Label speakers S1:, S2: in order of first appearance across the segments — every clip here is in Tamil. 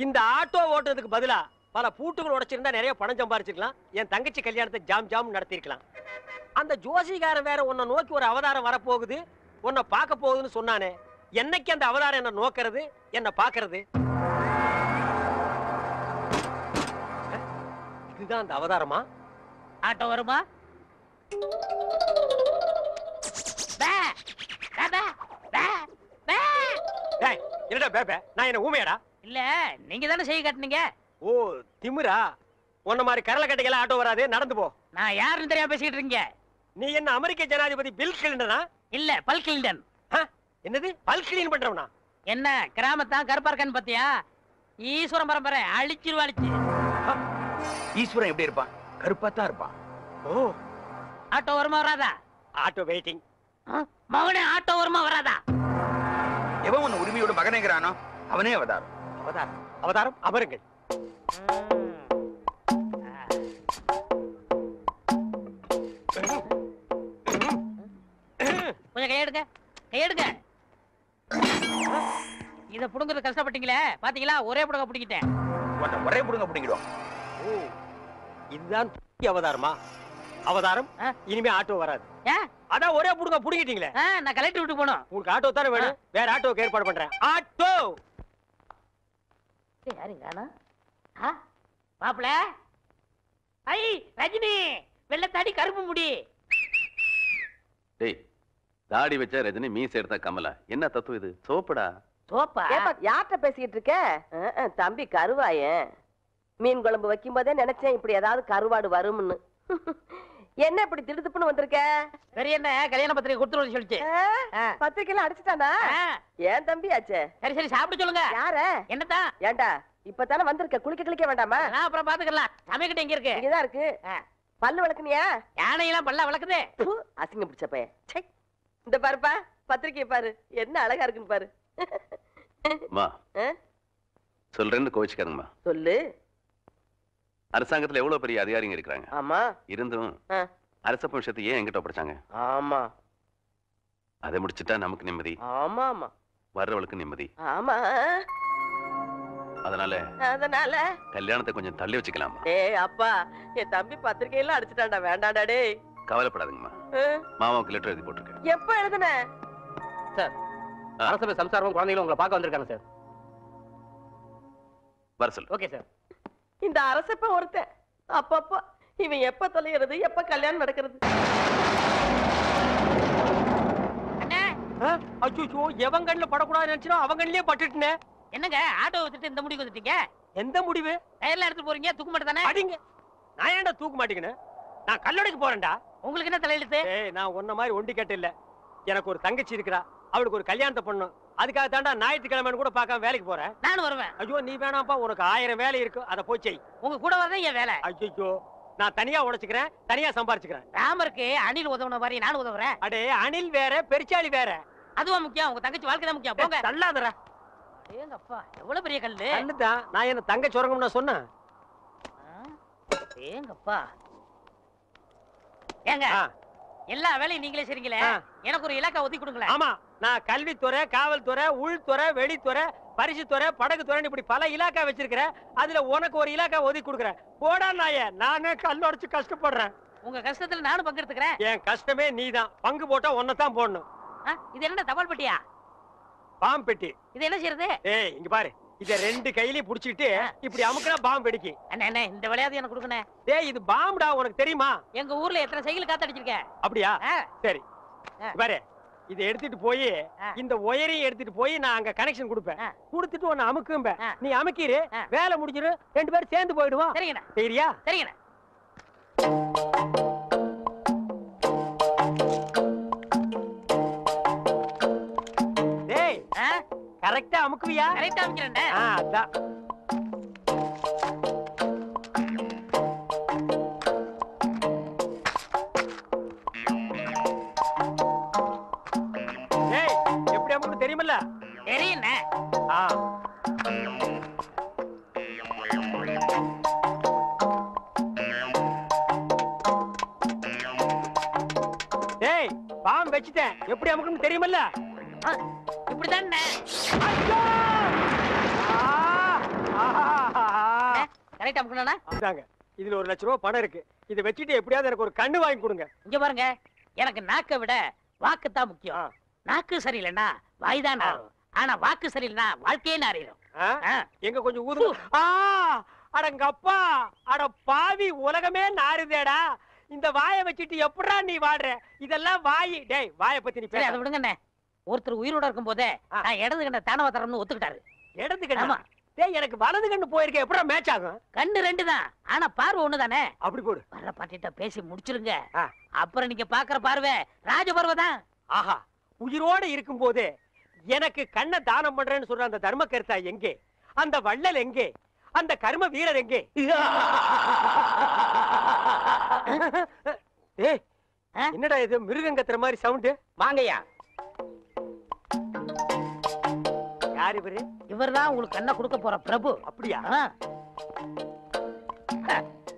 S1: இந்த ஆட்டோ ஓட்டுறதுக்கு பதிலா பல பூட்டுகள் உடைச்சிருந்தா நிறைய பணம் சம்பாரிச்சிருக்கலாம். என் தங்கச்சி கல்யாணத்தை ஜாம் ஜாம் நடத்திருக்கலாம். அந்த ஜோசிகாரன் வேற உன்னை நோக்கி ஒரு அவதாரம் வரப்போகுது, உன்னை பார்க்க போகுதுன்னு சொன்னானே. என்னைக்கு அந்த அவதாரம் என்ன நோக்கிறது, என்ன பாக்குறது? இதுதான் அந்த அவதாரமா?
S2: ஆட்டோ வருமா?
S1: என்னடா பேபே, நான் என்ன ஊமையாடா?
S2: இல்ல, நீங்க தானே செய்ய காட்டுனீங்க.
S1: ஓ திமிரா? உன்ன மாதிரி கரல கட்டைகள ஆட்டோ வராது, நடந்து போ.
S2: நான் யாருன்னு தெரியாம பேசிட்டு இருக்கீங்க.
S1: நீ என்ன அமெரிக்க ஜனாதிபதி பில் கிளின்டனா?
S2: இல்ல, பல் கிளின்டன்.
S1: என்னது பல் கிளீன் பண்றவனா?
S2: என்ன கிராமத்தான் கருப்பா இருக்கான்னு பாத்தியா? ஈஸ்வரன் பரம்பரை அழிச்சிருவாளிச்சு.
S3: ஈஸ்வரன் எப்படி இருப்பான்? கருப்பா தான் இருப்பான்.
S1: ஓ,
S2: ஆட்டோ வருமா வராதா?
S1: Auto waiting.
S2: மகனே, ஆட்டோ வருமா வராதா?
S3: எவன் உன் உரிமையோட மகனேங்கிறானோ அவனே அவதாரம்.
S1: அவதாரம் அவதாரம் அமருங்கள்.
S2: கொஞ்சம் கையெடுங்க, கையெடுங்க. இத புடுங்குறது கஷ்டப்பட்டீங்களே, பாத்தீங்களா? ஒரே புடுங்க புடிங்கிட்டேன்.
S3: ஒரே புடுங்க புடிங்கிடும்.
S1: ஓ, இதுதான் அவதாரமா? அவதாரம் இனிமே ஆட்டோ வராது. அதான் ஒரே புடுங்க புடிங்கிட்டீங்களே.
S2: நான் கலெக்டர் விட்டு போனோம்.
S1: உங்களுக்கு ஆட்டோ தானே வேணும், வேற ஆட்டோக்கு ஏற்பாடு பண்றேன். ஆட்டோ
S2: யாருங்க? மாப்பிள, ஐ ரஜினி, வெள்ளத்தாடி கருப்பு முடி.
S4: டேய், தாடி வச்சா ரஜினி, மீசை எடுத்தா கமலா. என்ன தத்துவம் இது? சோப்படா.
S2: சோப்பா?
S5: யார்கிட்ட பேசிட்டு இருக்க? தம்பி கருவாயன். மீன் குழம்பு வைக்கும் போதே நினைச்சேன் இப்படி ஏதாவது கருவாடு வரும்னு. என்ன இப்படி திடுத்துப்புன்னு வந்திருக்க?
S2: சரி, என்ன கல்யாண பத்திரிகை கொடுத்துருவோம் சொல்லிச்சு.
S5: பத்திரிக்கையில அடிச்சுட்டானா? ஏன் தம்பி ஆச்சே?
S2: சரி சரி, சாப்பிட சொல்லுங்க.
S5: யார?
S2: என்னதான்?
S5: ஏண்டா இப்பதானே வந்திருக்க, குளிக்க கிளிக்க வேண்டாமா?
S2: அப்புறம் பாத்துக்கலாம். சமைக்கிட்ட எங்க இருக்கு?
S5: இங்கதான் இருக்கு. பல்லு விளக்குனியா?
S2: யானையெல்லாம் பல்ல விளக்குது.
S5: அசிங்க பிடிச்ச பையன். இந்த பாருப்பா, பத்திரிக்கை பாரு, என்ன அழகா இருக்குன்னு பாரு.
S4: சொல்றேன்னு கோவிச்சுக்காருங்கம்மா.
S5: சொல்லு.
S4: அரசாங்கத்துல எவ்வளவு பெரிய அதிகாரிங்க இருக்கிறாங்க.
S5: ஆமா.
S4: இருந்தும் அரச விஷயத்தை ஏன் எங்கிட்ட ஒப்படைச்சாங்க?
S5: ஆமா.
S4: அதை முடிச்சுட்டா நமக்கு நிம்மதி.
S5: ஆமா ஆமா.
S4: வர்றவளுக்கு நிம்மதி.
S5: ஆமா.
S4: அதனால கல்யாணத்தை கொஞ்சம் தள்ளி வச்சுக்கலாமா?
S5: ஏய் அப்பா, என் தம்பி பத்திரிக்கையெல்லாம் அடிச்சுட்டான்டா, வேண்டாண்டா. டேய்
S4: கவலைப்படாதீங்கம்மா, மாமாவுக்கு லெட்டர் எழுதி போட்டிருக்கேன்.
S5: எப்ப எழுதுன?
S1: சார், அரசபை சம்சாரம் குழந்தைகளும் உங்களை பார்க்க வந்திருக்காங்க சார்.
S4: வர சொல்லு.
S1: Okay sir.
S5: இந்த அரசப்ப ஒருத்தன் அப்பப்பா இவன் எப்ப தொலைகிறது, எப்ப கல்யாணம் நடக்கிறது?
S1: அச்சோ, எவன் கண்ணுல படக்கூடாது நினைச்சா அவன் கண்ணிலே பட்டுட்டேன்.
S2: என்னங்க ஆட்டோ வச்சுட்டு இந்த முடிவு வந்துட்டீங்க?
S1: எந்த முடிவு?
S2: டயர்ல எடுத்து போறீங்க, தூக்க மாட்டே தானே?
S1: அடிங்க. நான் ஏன்டா தூக்க மாட்டேங்கன்னு? நான் கல்லடைக்கு போறேன்டா.
S2: உங்களுக்கு என்ன தலையெழுத்து?
S1: ஏய், நான் உன்ன மாதிரி ஒண்டி கட்ட இல்ல. எனக்கு ஒரு தங்கச்சி இருக்கா, அவளுக்கு ஒரு கல்யாணத்தை பண்ணணும். அதுக்காக தாண்டா ஞாயிற்றுக்கிழமைன்னு கூட பார்க்காம வேலைக்கு போறேன்.
S2: நானும் வருவேன்.
S1: ஐயோ நீ வேணாம்ப்பா, உனக்கு 1000 வேலை இருக்கு, அதை போய் செய்.
S2: உங்க கூட வரதான் என் வேலை.
S1: ஐயோ, நான் தனியா உழைச்சுக்கிறேன், தனியா சம்பாரிச்சுக்கிறேன்.
S2: ராமருக்கு அணில் உதவுன மாதிரி நானும் உதவுறேன்.
S1: அடே, அணில் வேற பெருச்சாளி வேற.
S2: அதுவா முக்கியம்? உங்க தங்கச்சி வாழ்க்கை தான் முக்கியம். போங்க.
S1: தள்ளாதடா.
S2: ஏங்க அப்பா, எவ்வளவு பெரிய கல்லு.
S1: கல்லுதான். நான் என்ன தங்க சுரங்கம் நான் சொன்னேன்?
S2: ஏங்கப்பா. ஏங்க, எல்லா வேலையும் நீங்களே செய்றீங்களே, எனக்கு ஒரு இலாக்கா ஒதுக்கி கொடுங்களேன்.
S1: ஆமா, நான் கல்வித்துறை, காவல்துறை, உள்துறை, வெளித்துறை, பரிசுத்துறை, படகுத்துறை, இப்படி பல இலாக்கா வச்சிருக்கிறேன். அதுல உனக்கு ஒரு இலாக்கா ஒதுக்கி கொடுக்குறேன். போடா நாயே, நானே கல்லொடைச்சு கஷ்டப்படுறேன்.
S2: உங்க கஷ்டத்துல நானும் பங்கெடுத்துக்கிறேன்.
S1: என் கஷ்டமே நீதான். பங்கு போட்டா ஒன்னதான் போடணும்.
S2: இது என்ன தபால் பெட்டியா?
S1: பாம்பு பெட்டி.
S2: இது என்ன செய்யறது?
S1: ஏய், இங்க பாரு, இத 2 கையிலயும் புடிச்சிட்டு இப்படி அமுக்குனா பாம்பு வெடிக்கும்.
S2: அண்ணே, இந்த விளையாட்டு எனக்கு கொடுக்கணும்.
S1: டேய், இது பாம்புடா, உனக்கு தெரியுமா?
S2: எங்க ஊர்ல எத்தனை சைக்கிள் காத்தடிச்சிருக்கேன்.
S1: அப்படியா? சரி, பாரு, இதை எடுத்துட்டு போய் இந்த ஒயரையும் எடுத்துட்டு போய் நான் அங்க கனெக்ஷன் கொடுப்பேன். கொடுத்துட்டு உன்னை அமுக்கும்ப. நீ அமுக்கிரு, வேலை முடிஞ்சிரு, 2 பேரும் சேர்ந்து போயிடுவோம்.
S2: சரிங்கண்ணா.
S1: சரியா?
S2: சரிங்கண்ணா.
S1: டேய், கரெக்டா அமுக்குவியா?
S2: கரெக்டா அமுக்கிறேன்டா.
S1: அதான். டேய், எப்படி அமுக்கு தெரியுமில்ல?
S2: தெரியுண்ணே.
S1: டேய், பாம்பு வச்சிட்டேன், எப்படி அமுக்குன்னு தெரியுமில்ல?
S2: இப்படிதான். ரைட் அமுக்கணும்னா
S1: அதாங்க இதுல 1 லட்சம் ரூபாய் பணம் இருக்கு. இதை வச்சுட்டு எப்படியாவது எனக்கு ஒரு கண்ணு வாங்கி கொடுங்க.
S2: இங்க பாருங்க, எனக்கு நாக்கை விட வாக்கு தான் முக்கியம். நாக்கு சரியில்லைன்னா வாய்தான் நாரும். ஆனா வாக்கு சரியில்லைன்னா வாழ்க்கையே நாரிடும்.
S1: எங்க கொஞ்சம் ஊது. அடங்கப்பா, அட பாவி, உலகமே நாறுதேடா. இந்த வாயை வச்சுட்டு எப்படா நீ வாடுற? இதெல்லாம் வாய். டேய், வாயை பத்தி நீ
S2: சரி,
S1: பேச.
S2: அதை விடுங்கண்ணே. ஒருத்தர் உயிரோட இருக்கும் போதே நான் இடது கண்ண தானவ தரணும்னு ஒத்துக்கிட்டாரு.
S1: இடது கண்ணா? டேய், எனக்கு வலது கண்ணு போயிருக்கே, எப்படா மேட்ச் ஆகும்?
S2: கண்ணு 2 தான், ஆனா பார்வை 1 தானே.
S1: அப்படி போடு.
S2: வர்ற பாட்டிட்ட பேசி முடிச்சிருங்க. அப்புறம் நீங்க பாக்குற பார்வை ராஜ பார்வை தான்.
S1: ஆஹா, உயிரோட இருக்கும் போது எனக்கு கண்ணை தானம் பண்றேன்னு சொல்ற அந்த தர்ம கர்த்தா எங்கே? அந்த வள்ளல் எங்கே? அந்த கர்ம வீரர் எங்கே? ஏய், என்னடா இது மிருகங்கத்துற மாதிரி சவுண்ட்?
S2: வாங்கய்யா.
S1: யார் இவரு?
S2: இவர்தான் உங்களுக்கு கண்ணை கொடுக்க போற பிரபு.
S1: அப்படியா?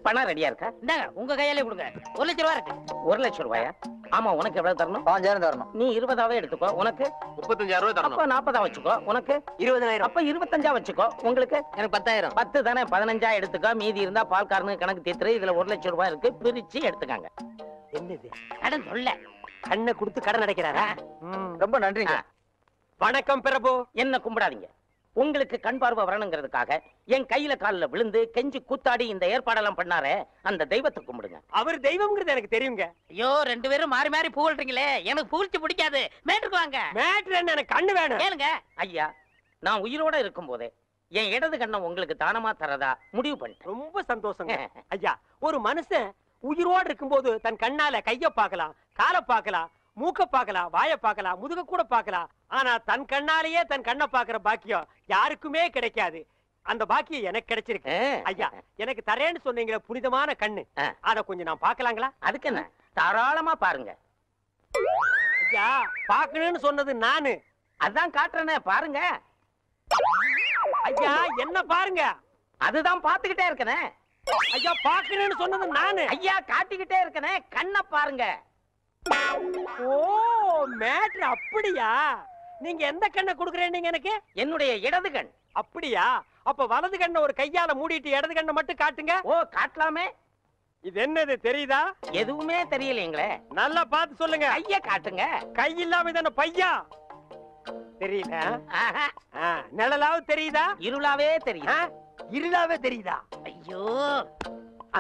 S2: பணம் ரெடியா இருக்கா? இந்தாங்க, உங்க கையாலே கொடுங்க. 1 லட்சம் ரூபாய் இருக்கு. 1 லட்சம் ரூபாயா? ஆமா, உனக்கு எவ்வளவு தரணும்? 5000 தரணும். நீ 20ஆவே எடுத்துக்கோ. உனக்கு
S4: 35000 ரூபாய் தரணும்.
S2: அப்ப 40 வச்சுக்கோ. உனக்கு
S1: 20000.
S2: அப்ப 25 வச்சுக்கோ. உங்களுக்கு
S1: எனக்கு 10000.
S2: 10 தானே, 15 எடுத்துக்கோ. மீதி இருந்தா பால்காரனுக்கு கணக்கு தீர்த்துரு. இதுல 1 லட்சம் ரூபாய் இருக்கு, பிரிச்சு எடுத்துக்காங்க.
S1: என்னது
S2: கடன் சொல்ல
S1: கண்ணை கொடுத்து கடன் அடைக்கிறாரா?
S3: ரொம்ப நன்றிங்க.
S1: வணக்கம் பிரபு.
S2: என்ன கும்பிடாதீங்க. உங்களுக்கு கண் பார்வை வரணுங்கிறதுக்காக என் கையில காலில் விழுந்து கெஞ்சி கூத்தாடி இந்த ஏற்பாடெல்லாம் பண்ணாரே, அந்த தெய்வத்தை கும்பிடுங்க.
S1: அவர் தெய்வம்ங்கிறது எனக்கு தெரியுங்க.
S2: ஐயோ, 2 பேரும் மாறி மாறி புகழ்றீங்களே, எனக்கு புகழ்ச்சி பிடிக்காது. மேட்டுக்கு வாங்க.
S1: மேட்ரு என்ன? எனக்கு கண்ணு வேணும்.
S2: கேளுங்க ஐயா, நான் உயிரோட இருக்கும் போதே என் இடது கண்ணை உங்களுக்கு தானமா தரதா முடிவு பண்ணிட்டேன்.
S1: ரொம்ப சந்தோஷங்க ஐயா. ஒரு மனுஷன் உயிரோடு இருக்கும்போது தன் கண்ணால கைய பார்க்கலாம், காலை பார்க்கலாம், மூக்க பார்க்கலாம், வாயை பார்க்கலாம், முதுக கூட பார்க்கலாம். ஆனா தன் கண்ணாலேயே தன் கண்ணை பார்க்கிற பாக்கியம் யாருக்குமே கிடைக்காது. அந்த பாக்கியம் எனக்கு கிடைச்சிருக்கு ஐயா. எனக்கு தரேன்னு சொன்னீங்களே புனிதமான கண்ணு, அத கொஞ்சம் நான் பார்க்கலாங்களா?
S2: அதுக்கு என்ன, தாராளமா பாருங்க.
S1: ஐயா, பார்க்கணும்னு சொன்னது நானு.
S2: அதான் காட்டுறேனே, பாருங்க.
S1: ஐயா, என்ன பாருங்க?
S2: அதுதான் பாத்துக்கிட்டே இருக்கனே.
S1: ஐயா, பார்க்கணும்னு சொன்னது நானு.
S2: ஐயா, காட்டிக்கிட்டே இருக்கனே, கண்ணை பாருங்க.
S1: ஓ, மேட்ரு அப்படியா? நீங்க எந்த கண்ணை குடுக்குறேன் எனக்கு?
S2: என்னுடைய இடது கண்.
S1: அப்படியா? அப்ப வலது கண்ணை ஒரு கையால மூடிட்டு இடது கண்ணை மட்டும் காட்டுங்க.
S2: ஓ, காட்டலாமே.
S1: இது என்னது தெரியுதா?
S2: எதுவுமே தெரியலீங்களே.
S1: நல்லா பார்த்து சொல்லுங்க.
S2: கைய காட்டுங்க.
S1: கை இல்லாம இது பையா தெரியல. நிழலாவது தெரியுதா?
S2: இருளாவே தெரியுது.
S1: இருளாவே தெரியுதா?
S2: ஐயோ,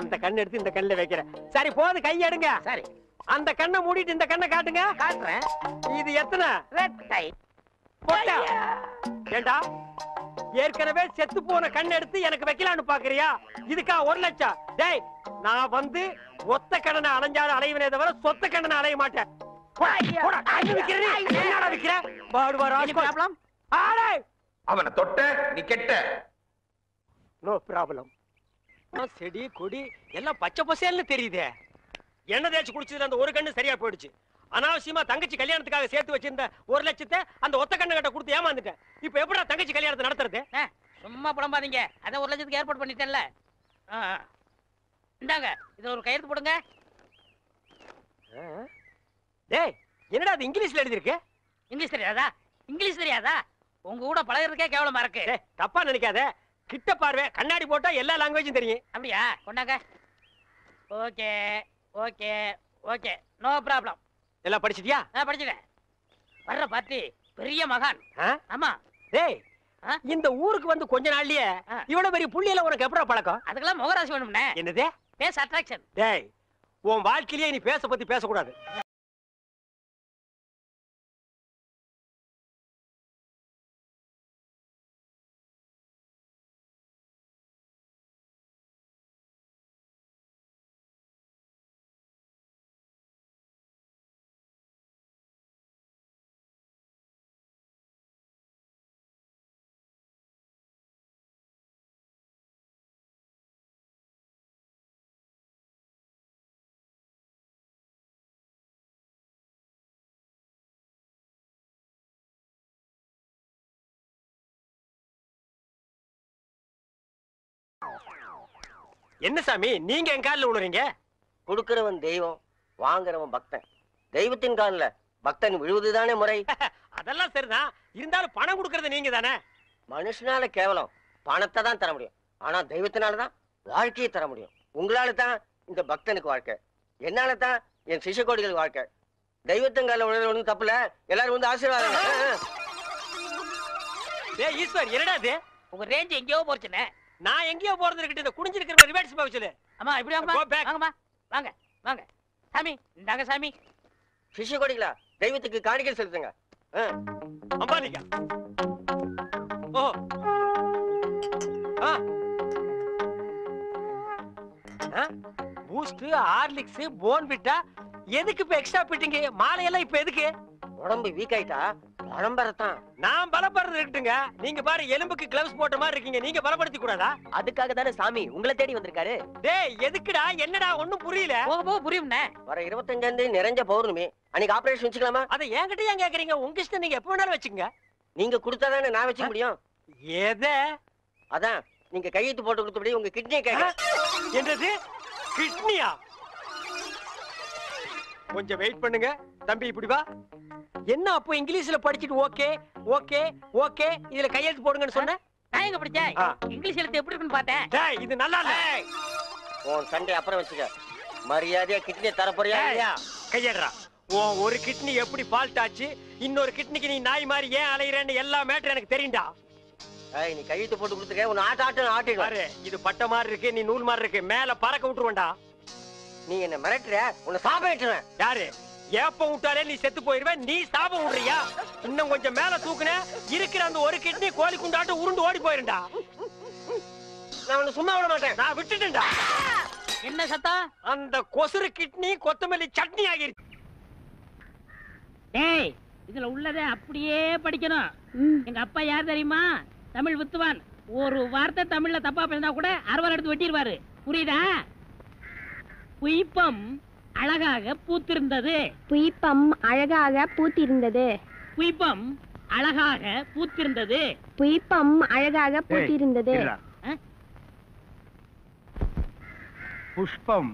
S1: அந்த கண்ணை எடுத்து இந்த கண்ணுல வைக்கிறேன். சரி, போது, கை எடுங்க.
S2: சரி,
S1: அந்த கண்ணை மூடிட்டு இந்த கண்ணை காட்டுங்க.
S2: காட்டுறேன்.
S1: இது எத்தனை?
S2: ரெட் கை.
S1: போட்டா ஏண்டா, ஏற்கனவே செத்து போன கண்ணை எடுத்து எனக்கு வைக்கலான்னு பாக்குறியா? இதுக்கா 1 லட்சம்? டேய், நான் வந்து ஒத்த கண்ணனை அலைஞ்சாலும் அலைவனே தவிர சொத்த கண்ணனை அலைய மாட்டேன்.
S3: அவனை தொட்ட நீ கெட்ட.
S1: No problem. செடி கொடி எல்லாம் பச்சை பசேல்னு தெரியுதே. எண்ணெய் தேய்ச்சி குடிச்சதுல அந்த ஒரு கண்ணு சரியா போயிடுச்சு. அனாவசியமா தங்கச்சி கல்யாணத்துக்காக சேர்த்து வச்சிருந்த 1 லட்சத்தை அந்த ஒத்த கண்ணு கிட்ட கொடுத்து ஏமாந்துட்டேன். இப்ப எப்படா தங்கச்சி கல்யாணத்தை நடத்துறது?
S2: சும்மா புலம்பாதீங்க. அதான் 1 லட்சத்துக்கு ஏற்பாடு பண்ணிட்டேன்ல. இந்தாங்க, இது ஒரு கையெழுத்து போடுங்க.
S1: டேய், என்னடா அது இங்கிலீஷ்ல எழுதி இருக்கு?
S2: இங்கிலீஷ் தெரியாதா? இங்கிலீஷ் தெரியாதா? உங்க கூட பழகிறதுக்கே கேவலமா இருக்கு.
S1: தப்பா நினைக்காத. கிட்ட பார்வை, கண்ணாடி போட்டா எல்லா லாங்குவேஜும் தெரியும்.
S2: அப்படியா? கொண்டாங்க. Okay okay okay, no problem.
S1: எல்லாம் படிச்சிட்டியா?
S2: படிச்சுட்டேன். வர்ற பார்ட்டி பெரிய மகான். ஆமா.
S1: டேய், இந்த ஊருக்கு வந்து கொஞ்ச நாள்லயே இவ்வளவு பெரிய புள்ளியில உனக்கு எப்படா பழக்கம்?
S2: அதுக்கெல்லாம் முகராசி வேணும்னே.
S1: என்னது?
S2: Face attraction.
S1: டேய், உன் வாழ்க்கையிலேயே நீ பேச பத்தி பேசக்கூடாது. என்ன சாமி, நீங்க என் காலில் விழுறீங்க?
S6: கொடுக்கிறவன் தெய்வம், வாங்குறவன் பக்தன். தெய்வத்தின் காலில் பக்தன் விழுவதுதானே முறை.
S1: அதெல்லாம் சரிதான். இருந்தாலும் பணம் கொடுக்கறது நீங்க தானே.
S6: மனுஷனால கேவலம் பணத்தை தான் தர முடியும். ஆனா தெய்வத்தினாலதான் வாழ்க்கையை தர முடியும். உங்களால தான் இந்த பக்தனுக்கு வாழ்க்கை, என்னால தான் என் சிஷ்ய கோடிகளுக்கு வாழ்க்கை. தெய்வத்தங்கால ஒன்றும் தப்புல, எல்லாரும் வந்து ஆசீர்வாதம்.
S1: டேய் ஈஸ்வர், என்னடா இது?
S2: உங்க ரேஞ்ச் எங்கேயோ போச்சுனே.
S1: நான் எங்கேயோ போறது இருக்கட்டும், இந்த குடிஞ்சிருக்கிற ரிவர்ஸ் போக சொல்லு.
S2: அம்மா இப்படி வாங்கம்மா.
S1: Go back.
S2: வாங்கம்மா வாங்க வாங்க. சாமி இந்தாங்க சாமி.
S6: சிஷ்ய கோடிகளா, தெய்வத்துக்கு காணிக்கை செலுத்துங்க.
S1: அம்பாலிகா. ஓ பூஸ்ட், ஹார்லிக்ஸ், போன்விட்டா எதுக்கு இப்ப எக்ஸ்ட்ரா பிட்டிங்க? மாலையெல்லாம் இப்ப எதுக்கு?
S6: உடம்பு வீக் ஆயிட்டா பரம்பரத்தான்.
S1: நான் பலப்படுறது இருக்கட்டுங்க. நீங்க பாரு, எலும்புக்கு கிளவுஸ் போட்ட மாதிரி இருக்கீங்க. நீங்க பலப்படுத்தி கூடாதா?
S5: அதுக்காக தானே சாமி உங்களை தேடி வந்திருக்காரு.
S1: டேய் எதுக்குடா? என்னடா ஒண்ணும் புரியல.
S2: போக போக புரியும்ண்ணே.
S6: வர 25 நிறைஞ்ச பௌர்ணமி அன்னைக்கு ஆபரேஷன் வச்சுக்கலாமா?
S1: அதை என்கிட்ட ஏன் கேக்குறீங்க? உங்க இஷ்டம், நீங்க எப்ப வேணாலும் வச்சுக்கங்க.
S6: நீங்க கொடுத்தாதானே நான் வச்சுக்க முடியும்.
S1: எதை?
S6: அதான் நீங்க கையெழுத்து போட்டு கொடுத்தபடி உங்க கிட்னியை கேட்க.
S1: என்னது? கிட்னியா? கொஞ்சம் வெயிட் பண்ணுங்க தம்பி, இப்படி வா. என்ன அப்போ இங்கிலீஷ்ல படிச்சிட்டு ஓகே ஓகே ஓகே இதுல கையெழுத்து போடுங்கன்னு சொன்ன?
S2: நான் எங்க படிச்சேன்?
S1: ஆ.
S2: இங்கிலீஷ் எழுத்து எப்படி இருக்குன்னு பார்த்தேன்.
S1: டேய் இது நல்லா இல்ல.
S6: உன் சண்டை அப்புறம் வச்சுக்க. மரியாதையா கிட்னியை தர போறியா இல்லையா?
S1: கையேடுறா. உன் ஒரு கிட்னி எப்படி ஃபால்ட் ஆச்சு, இன்னொரு கிட்னிக்கு நீ நாய் மாதிரி ஏன் அலையறேன்னு எல்லா மேட்டர் எனக்கு தெரியும்டா.
S6: ஏய், நீ கையெழுத்து போட்டு கொடுத்துக்க. உன்னை ஆட்டிடுவேன்.
S1: பாரு, இது பட்ட மாதிரி இருக்கு, நீ நூல் மாதிரி இருக்கு, மேல பறக்க விட்டுருவேன்டா.
S6: நீ என்ன மிரட்டுற, உன்னை சாப்பிட்டுருவேன்.
S1: யாரு? ஏப்ப விட்டாலே நீ செத்து போயிருவே. நீ சாபம் விடுறியா? இன்னும் கொஞ்சம் மேல தூக்குன, இருக்கிற அந்த ஒரு கிட்னி கோழி குண்டாட்டு உருண்டு ஓடி போயிருண்டா.
S6: நான் உன்னை சும்மா விட மாட்டேன்.
S1: நான் விட்டுட்டேன்டா.
S2: என்ன சத்தம்?
S1: அந்த கொசுறு கிட்னி கொத்தமல்லி சட்னி ஆகிருச்சு.
S2: டேய் இதுல உள்ளதை அப்படியே படிக்கணும். எங்க அப்பா யார் தெரியுமா? தமிழ் வித்துவான். ஒரு வார்த்தை தமிழ்ல தப்பா பேசினா கூட அறுவாள் எடுத்து வெட்டிடுவாரு. புரியுதா? புய்பம் அழகாக பூத்திருந்தது.
S7: புய்பம் அழகாக பூத்திருந்தது.
S2: புய்பம் அழகாக பூத்திருந்தது.
S7: புய்பம் அழகாக பூத்திருந்தது.
S8: புஷ்பம்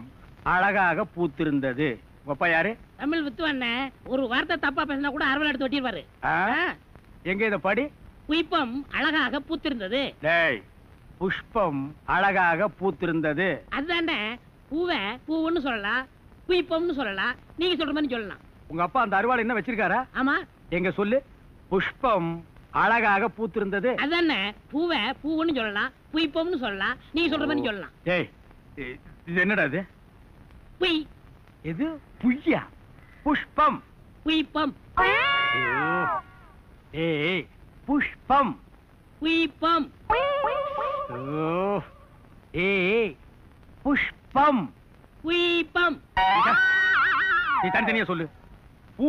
S8: அழகாக பூத்திருந்தது. அப்பா யாரு?
S2: தமிழ் வித்துவான். ஒரு வார்த்தை தப்பா பேசினா கூட அறுவாள் எடுத்து வெட்டிடுவாரு.
S8: எங்க இத படி?
S2: புய்பம் அழகாக பூத்திருந்தது.
S8: டேய், புஷ்பம் அழகாக பூத்திருந்தது.
S2: அதுதானே. பூவை பூவுன்னு சொல்லலாம், புய்பம்னு சொல்லலாம், நீங்க சொல்ற மாதிரி சொல்லலாம்.
S8: உங்க அப்பா அந்த அருவாள் என்ன வச்சிருக்காரா?
S2: ஆமா.
S8: எங்க சொல்லு. புஷ்பம் அழகாக பூத்திருந்தது.
S2: அதுதானே. பூவை பூவுன்னு சொல்லலாம், புய்பம்னு சொல்லலாம், நீங்க சொல்ற மாதிரி சொல்லலாம்.
S8: டேய், இது என்னடா இது?
S2: புய்.
S8: இது புய்யா? புஷ்பம்.
S2: புய்பம்.
S8: ஏய், புஷ்பம்.
S2: புய்பம்.
S8: ஏய், புஷ்பம்.
S2: புய்பம்.
S8: நீ தனித்தனியா சொல்லு. பூ.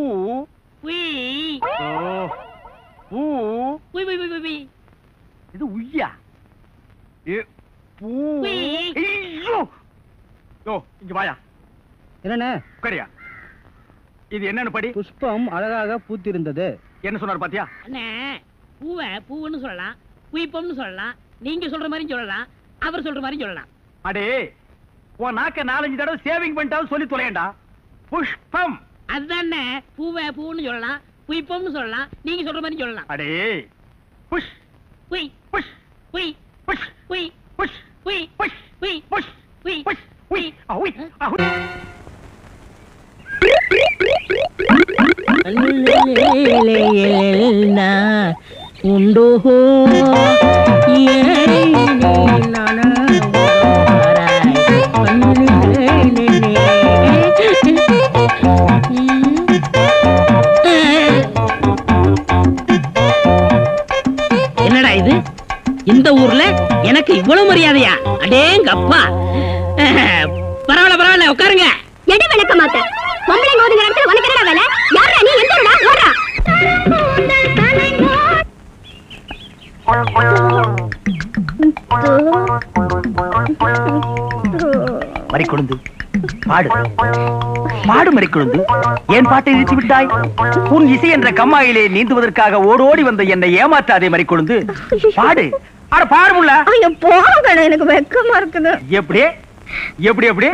S2: புய்.
S8: பூ.
S2: புய் புய் புய் புய்.
S8: இது உய்யா? பூ. ஐயோ, இங்க வாயா.
S9: என்னண்ணே?
S8: உட்காரியா. இது என்னன்னு படி.
S9: புஷ்பம் அழகாக பூத்திருந்தது.
S8: என்ன சொன்னார் பாத்தியா?
S2: அண்ணே, பூவை பூவுன்னு சொல்லலாம், புய்பம்னு சொல்லலாம், நீங்க சொல்ற மாதிரி சொல்லலாம், அவர் சொல்ற மாதிரி சொல்லலாம்.
S8: அடே, உன் நாக்க 4-5 தடவை சேவிங் பண்ணிட்டாலும் சொல்லி தொலையண்டா. புஷ்பம்.
S2: அதுதானே. பூவை பூன்னு சொல்லலாம், புய்பம்னு சொல்லலாம், நீங்க சொல்ற மாதிரி சொல்லலாம்.
S8: அடே, புஷ்
S2: புய்
S8: புஷ்
S2: புய்
S8: புஷ்
S2: புய்
S8: புஷ்
S2: புய்
S8: புஷ்
S2: புய்
S8: புஷ்
S2: புய்
S8: புஷ் புய் அஹுய் அஹுய்.
S2: உண்டோ என்னடா இது? இந்த ஊர்ல எனக்கு இவ்வளவு மரியாதையா? அடேங்கப்பா. பரவாயில்ல பரவாயில்ல, உட்காருங்க.
S7: எட விளக்க மாட்டேன். பொம்பளைங்க ஒதுங்குற இடத்துல உனக்கு என்னடா வேலை? யாரா நீ? எந்த ஊரா? ஓடுறா.
S8: மறிக்கொழுந்து பாடு பாடு. மறிக்கொழுந்து, ஏன் பாட்டை நிறுத்தி விட்டாய்? உன் இசை என்ற கம்மாயிலே நீந்துவதற்காக ஓடோடி வந்த என்னை ஏமாற்றாதே மறிக்கொழுந்து. பாடு. அட பாடு முள்ள.
S7: ஐயோ போங்க, எனக்கு வெக்கமா இருக்குது.
S8: எப்படி எப்படி எப்படி?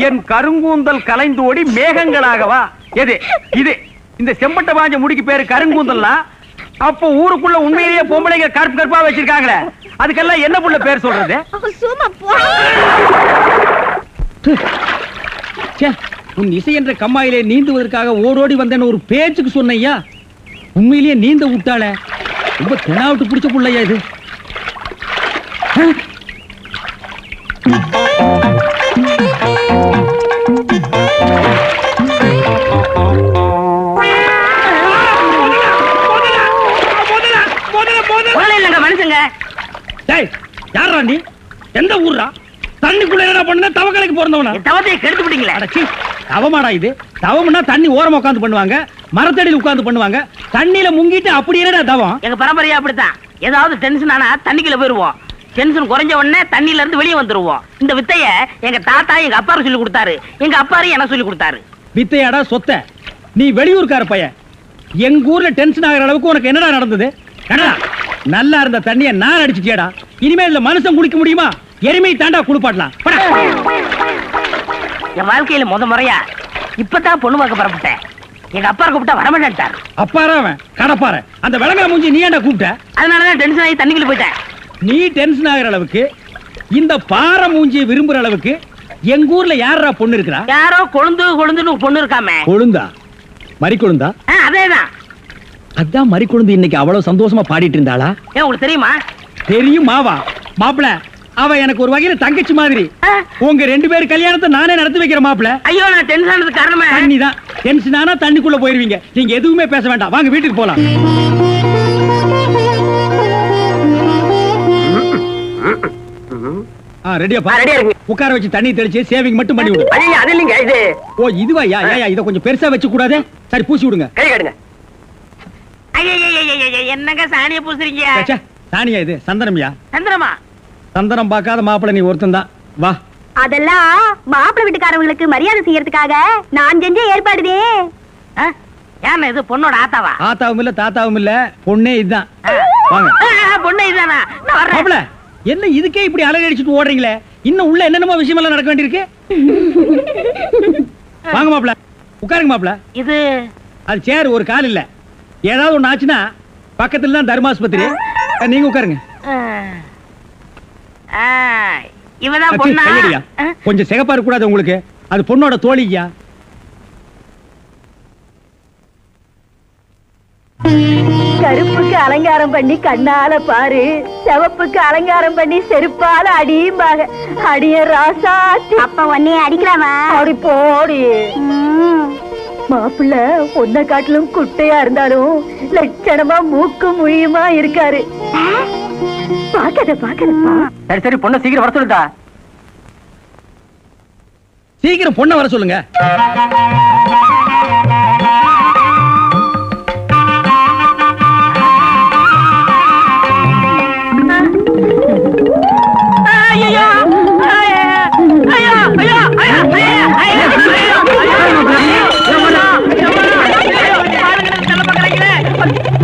S8: என் கருங்கூந்தல் கலைந்து ஓடி மேகங்களாகவா? எது இது? இந்த செம்பட்ட பாஞ்ச முடிக்கு பேரு கருங்கூந்தல்னா, அப்போ ஊருக்குள்ள உண்மையிலேயே பொம்பளைங்க கருப்பு கருப்பா வச்சிருக்காங்களே, அதுக்கெல்லாம் என்ன புள்ள பேர் சொல்றது?
S7: சும்மா போ.
S8: உன் இசை என்ற கம்மாயிலே நீந்துவதற்காக ஓடோடி வந்தேன்னு ஒரு பேச்சுக்கு சொன்னையா, உண்மையிலேயே நீந்த விட்டாள. ரொம்ப தெனாவிட்டு பிடிச்ச புள்ளையா இது.
S2: மனுஷங்க
S8: யாரா நீ? எந்த ஊரா? தண்ணிக்குள்ள என்ன பண்ண? தவக்கலைக்கு பிறந்தவனா?
S2: தவத்தை கெடுத்து விட்டீங்களே.
S8: தவமாடா இது? தவம்னா தண்ணி ஓரமா உட்கார்ந்து பண்ணுவாங்க, மரத்தடியில் உட்கார்ந்து பண்ணுவாங்க. தண்ணியில முங்கிட்டு அப்படி என்னடா தவம்?
S2: எங்க பரம்பரையா அப்படித்தான். ஏதாவது டென்ஷன் ஆனா தண்ணிக்குள்ள போயிருவோம். டென்ஷன் குறைஞ்ச உடனே தண்ணியில இருந்து வெளியே வந்துருவோம். இந்த வித்தைய எங்க தாத்தா எங்க அப்பாரு சொல்லி கொடுத்தாரு. எங்க அப்பாரு எனக்கு சொல்லி கொடுத்தாரு.
S8: வித்தையாடா சொத்த? நீ வெளியூர்கார பையன். எங்க ஊர்ல டென்ஷன் ஆகிற அளவுக்கு உனக்கு என்னடா நடந்தது? நல்லா இருந்த தண்ணிய நான் அடிச்சுட்டியாடா. இனிமேல் மனுஷன் குடிக்க முடியுமா? எருமை தாண்டா குளிப்பாட்டலாம்.
S2: என் வாழ்க்கையில முறையா இப்பதான் பொண்ணு பார்க்க புறப்பட்டேன். எங்க அப்பா கூப்பிட்டா வரமாட்டார்.
S8: அப்பாரா அவன் கடப்பார. அந்த விளங்கா மூஞ்சி நீ ஏன்டா கூப்பிட்ட?
S2: அதனாலதான் டென்ஷன் ஆகி தண்ணிக்குள்ள போயிட்டேன்.
S8: நீ டென்ஷன் ஆகிற அளவுக்கு, இந்த பாறை மூஞ்சியை விரும்புற அளவுக்கு எங்க ஊர்ல யாரா பொண்ணு இருக்கிறா?
S2: யாரோ கொழுந்துன்னு ஒரு பொண்ணு இருக்காமே.
S8: கொழுந்தா? மறி கொழுந்தா?
S2: அதேதான்.
S8: அதான் மறி கொழுந்து இன்னைக்கு அவ்வளவு சந்தோஷமா பாடிட்டு இருந்தாளா?
S2: ஏன் உங்களுக்கு தெரியுமா?
S8: தெரியும் மாவா. மாப்பிள, அவ எனக்கு ஒரு வகையில தங்கச்சி மாதிரி. உங்க 2 பேர் கல்யாணத்தை நானே நடத்தி வைக்கிற மாப்பிள.
S2: ஐயோ, நான் டென்ஷன் ஆனதுக்கு காரணமே
S8: தண்ணிதான். டென்ஷன் ஆனா தண்ணிக்குள்ள போயிருவீங்க. நீங்க எதுவுமே பேச வேண்டாம், வாங்க வீட்டுக்கு போலாம். ரெடியா உட்கார வச்சு தண்ணி தெளிச்சு சேவிங் மட்டும் பண்ணி விடு.
S6: அது இல்லைங்க இது.
S8: ஓ இதுவா? இத கொஞ்சம் பெருசா வச்சு கூடாதே. சரி பூசி விடுங்க.
S6: கை காட்டுங்க.
S2: என்னங்க சாணிய பூசுறீங்க?
S8: சாணியா இது? சந்தனம்யா.
S2: சந்திரமா?
S8: சந்தனம் பார்க்காத மாப்பிள்ள நீ ஒருத்தன் தான். வா.
S7: அதெல்லாம் மாப்பிள்ளை வீட்டுக்காரங்களுக்கு மரியாதை செய்யறதுக்காக நான் செஞ்ச ஏற்பாடுதே.
S2: ஏன் இது பொண்ணோட ஆத்தாவா?
S8: ஆத்தாவும் இல்ல தாத்தாவும் இல்ல, பொண்ணே இதுதான். வாங்க.
S2: பொண்ணே இதுதானா? நான் வரேன்.
S8: மாப்பிள்ள, என்ன இதுக்கே இப்படி அலறி அடிச்சுட்டு ஓடுறீங்களே? இன்னும் உள்ள என்னென்னமோ விஷயம் எல்லாம் நடக்க வேண்டியிருக்கு. வாங்க மாப்பிள்ள, உட்காருங்க மாப்பிள்ள.
S2: இது
S8: அது சேர், ஒரு கால் இல்ல. ஏதாவது ஒண்ணு ஆச்சுன்னா பக்கத்துல தான் தர்மாஸ்பத்திரி. நீங்க உட்காருங்க.
S2: இவதான் பொண்ணா?
S8: கொஞ்சம் சிகப்பா இருக்க கூடாது உங்களுக்கு? அது பொண்ணோட தோழியா?
S7: கருப்புக்கு அலங்காரம் பண்ணி கண்ணால பாரு, சிவப்புக்கு அலங்காரம் பண்ணி செருப்பால அடியும்பாங்க. அடிய ராசாத்தி. அப்ப உன்னைய அடிக்கலாமா? அப்படி போடி. மாப்பிள்ள ஒன்ன காட்டிலும் குட்டையா இருந்தாலும் லட்சணமா மூக்கு முழியுமா இருக்காரு. பாக்கதப்பா.
S6: சரி சரி, பொண்ணை சீக்கிரம் வர சொல்லுடா.
S8: சீக்கிரம் பொண்ணை வர சொல்லுங்க.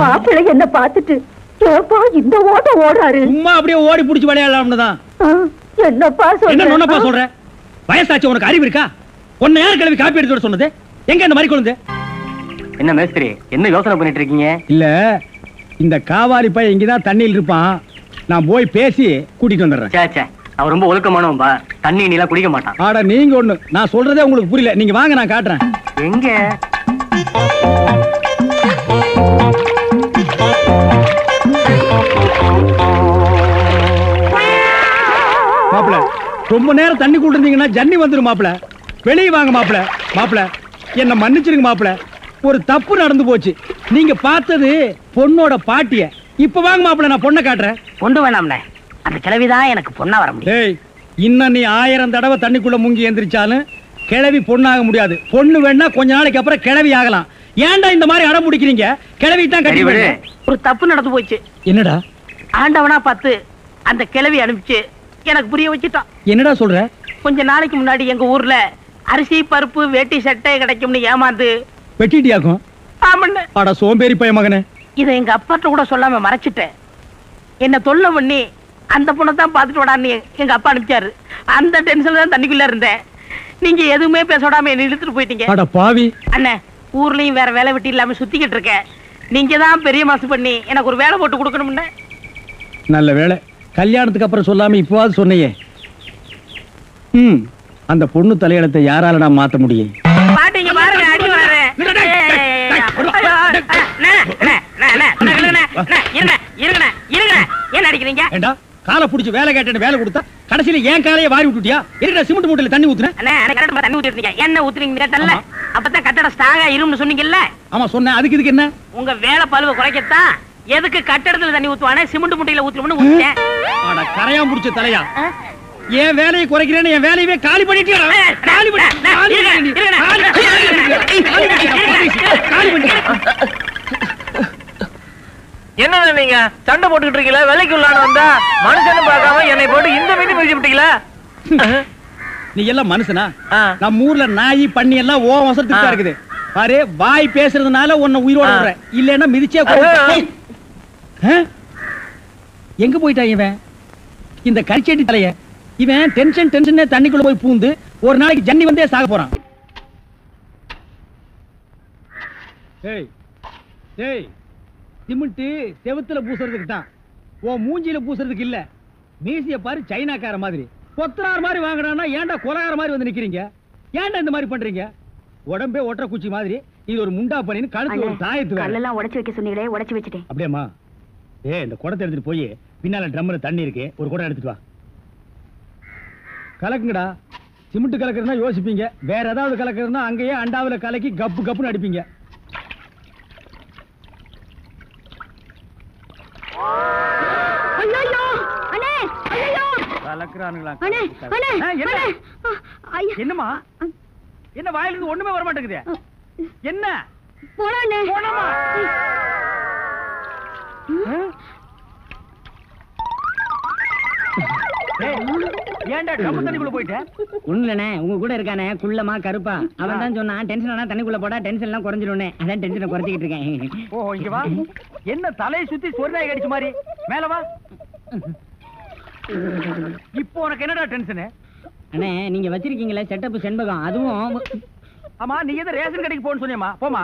S7: மாப்பிள்ளை என்ன பார்த்துட்டு இந்த ஓட்டம் ஓடுறாரு.
S8: சும்மா அப்படியே ஓடி புடிச்சு விளையாடலாம்னு தான்.
S7: என்னப்பா
S8: சொல்ற? வயசாச்சு, உனக்கு அறிவு இருக்கா? உன்னை யார் கிளவி காப்பி எடுத்து சொன்னது? எங்க இந்த மாதிரி கொழுந்து?
S6: என்ன மேஸ்திரி, என்ன யோசனை பண்ணிட்டு இருக்கீங்க?
S8: இல்ல, இந்த காவாலி பையன் இங்கதான் தண்ணியில் இருப்பான். நான் போய் பேசி கூட்டிட்டு வந்துடுறேன்.
S6: அவன் ரொம்ப ஒழுக்கமானவன்பா. தண்ணி நீலாம் குடிக்க மாட்டான்.
S8: ஆடா நீங்க ஒண்ணு, நான் சொல்றதே உங்களுக்கு புரியல. நீங்க வாங்க, நான் காட்டுறேன்.
S6: எங்க?
S8: மாப்பிள, ரொம்ப நேரம் தண்ணி கூட இருந்தீங்கன்னா ஜன்னி வந்துடும் மாப்பிள. வெளியே வாங்க மாப்பிள. மாப்பிள, என்ன மன்னிச்சிருங்க மாப்பிள. ஒரு தப்பு நடந்து போச்சு. நீங்க பார்த்தது பொண்ணோட பாட்டிய. இப்ப வாங்க மாப்பிள, நான் பொண்ணை காட்டுறேன்.
S2: பொண்ணு வேணாம்ல, அந்த கிழவிதான் எனக்கு பொண்ணா வர முடியும்.
S8: ஏய், இன்னும் நீ 1000 தடவை தண்ணிக்குள்ள முங்கி எந்திரிச்சாலும் கிழவி பொண்ணாக முடியாது. பொண்ணு வேணா கொஞ்ச நாளைக்கு அப்புறம் கிழவி ஆகலாம். ஏன்டா இந்த மாதிரி அடம் பிடிக்கிறீங்க? கிழவி தான் கட்டி விடு.
S2: ஒரு தப்பு நடந்து போச்சு.
S8: என்னடா?
S2: ஆண்டவனா பார்த்து அந்த கிழவி அனுப்பிச்சு எனக்கு புரிய வச்சுட்டான்.
S8: என்னடா சொல்ற?
S2: கொஞ்ச நாளைக்கு முன்னாடி எங்க ஊர்ல அரிசி பருப்பு வேட்டி சட்டை கிடைக்கும்னு ஏமாந்து
S8: வெட்டிட்டியாக்கும். ஆடா சோம்பேறி பைய மகனே.
S2: இதை எங்க அப்பாட்ட கூட சொல்லாம மறைச்சிட்டேன். என்ன தொல்லை பண்ணி அந்த பொண்ணை தான் பாத்துட்டு விடான்னு எங்க அப்பா அனுப்பிச்சாரு. அந்த டென்ஷன்ல தான் தண்ணிக்குள்ள இருந்தேன். நீங்க எதுவுமே பேச விடாம என்ன இழுத்துட்டு போயிட்டீங்க.
S8: அட பாவி.
S2: அண்ணே, ஊர்லயும் வேற வேலை வெட்டி இல்லாம சுத்திக்கிட்டு இருக்கேன். நீங்க தான் பெரிய மாசு பண்ணி எனக்கு ஒரு வேலை போட்டு கொடுக்கணும்னு.
S8: நல்ல வேலை, கல்யாணத்துக்கு அப்புறம் சொல்லாம இப்பவாது சொன்னையே.
S9: அந்த பொண்ணு தலையெழுத்தை யாரால நான் மாத்த முடியும்?
S2: பாட்டிங்க பாருங்க அடி வர என்ன அடிக்கிறீங்க?
S9: ஏண்டா காலை புடிச்சு வேலை கேட்டேன்னு வேலை கொடுத்தா கடைசியில ஏன் காலையை வாரி விட்டுட்டியா? இருக்கிற சிமெண்ட் மூட்டையில தண்ணி ஊத்துனேன்.
S2: தண்ணி ஊத்திருந்தீங்க. என்ன ஊத்துறீங்க கேட்டல்ல? அப்பதான் கட்டட ஸ்ட்ராங்கா இரும்னு சொன்னீங்கல்ல?
S9: ஆமா சொன்னேன். அதுக்கு இதுக்கு என்ன?
S2: உங்க வேலை பழுவ குறைக்கத்தான் எதுக்கு கட்டடத்துல தண்ணி ஊத்துவானே சிமெண்ட் மூட்டையில ஊத்துறோம்னு ஊத்திட்டேன்.
S9: ஆனா கரையான் புடிச்ச தலையா ஏன் வேலையை குறைக்கிறேன்னு என் வேலையவே காலி பண்ணிட்டியா? காலி
S6: என்ன நீங்க சண்டை போட்டுக்கிட்டு இருக்கீங்களா? வேலைக்கு உள்ளான வந்தா மனுஷன் பார்க்காம என்னை போட்டு இந்த மீதி மிதிச்சு விட்டீங்களா?
S9: நீ எல்லாம் மனுஷனா? நம்ம ஊர்ல நாய் பண்ணி எல்லாம் ஓ வசத்துக்கு தான் இருக்குது. பாரு வாய் பேசுறதுனால உன்னை உயிரோட விடுறேன். இல்லன்னா மிதிச்சே எங்க போயிட்டா இவன்? இந்த கரிச்சேட்டி தலைய இவன் டென்ஷன் தண்ணிக்குள்ள போய் பூந்து ஒரு நாளைக்கு ஜன்னி வந்தே சாக போறான். சிமெண்ட் செவுத்துல பூசுறதுக்கு தான், ஓ மூஞ்சில பூசுறதுக்கு இல்ல. மீசிய பாரு சைனாக்கார மாதிரி கொத்தனார் மாதிரி வாங்குறான்னா ஏன்டா கொலகார மாதிரி வந்து நிக்கிறீங்க? ஏன்டா இந்த மாதிரி பண்றீங்க? உடம்பே ஒற்ற குச்சி மாதிரி இது ஒரு முண்டா பண்ணின்னு கழுத்து ஒரு தாயத்து
S7: கல்லெல்லாம் உடைச்சு வைக்க சொன்னீங்களே, உடைச்சு வச்சுட்டேன்.
S9: அப்படியேம்மா? இந்த குடத்தை எடுத்துட்டு போய் பின்னால ட்ரம்ல தண்ணி இருக்கு, ஒரு குடம் எடுத்துட்டு வா. கலக்குங்கடா. சிமெண்ட் கலக்குறதுனா யோசிப்பீங்க, வேற ஏதாவது கலக்குறதுனா அங்கேயே அண்டாவில கலக்கி கப்பு கப்புன்னு அடிப்பீங்க. என்னமா என்ன வாயிலிருந்து ஒண்ணுமே வர மாட்டேங்குது? என்ன
S2: உங்க கூட இருக்கானே குள்ளமா கருப்பா, அவன் தான் சொன்னான் டென்ஷன் ஆனா தண்ணிக்குள்ள போடா டென்ஷன் எல்லாம் குறைஞ்சிடும். அதான் டென்ஷனை குறைச்சிக்கிட்டு இருக்கேன்.
S9: ஓ இங்க வா. என்ன தலையை சுத்தி சொர்ணாய் கடிச்ச மாதிரி மேல வா. இப்போ உனக்கு என்னடா டென்ஷனு?
S2: அண்ணே நீங்க வச்சிருக்கீங்களே செட்டப் செண்பகம், அதுவும்
S9: ஆமா. நீ எதை ரேஷன் கடைக்கு போன்னு சொன்னியம்மா? போமா.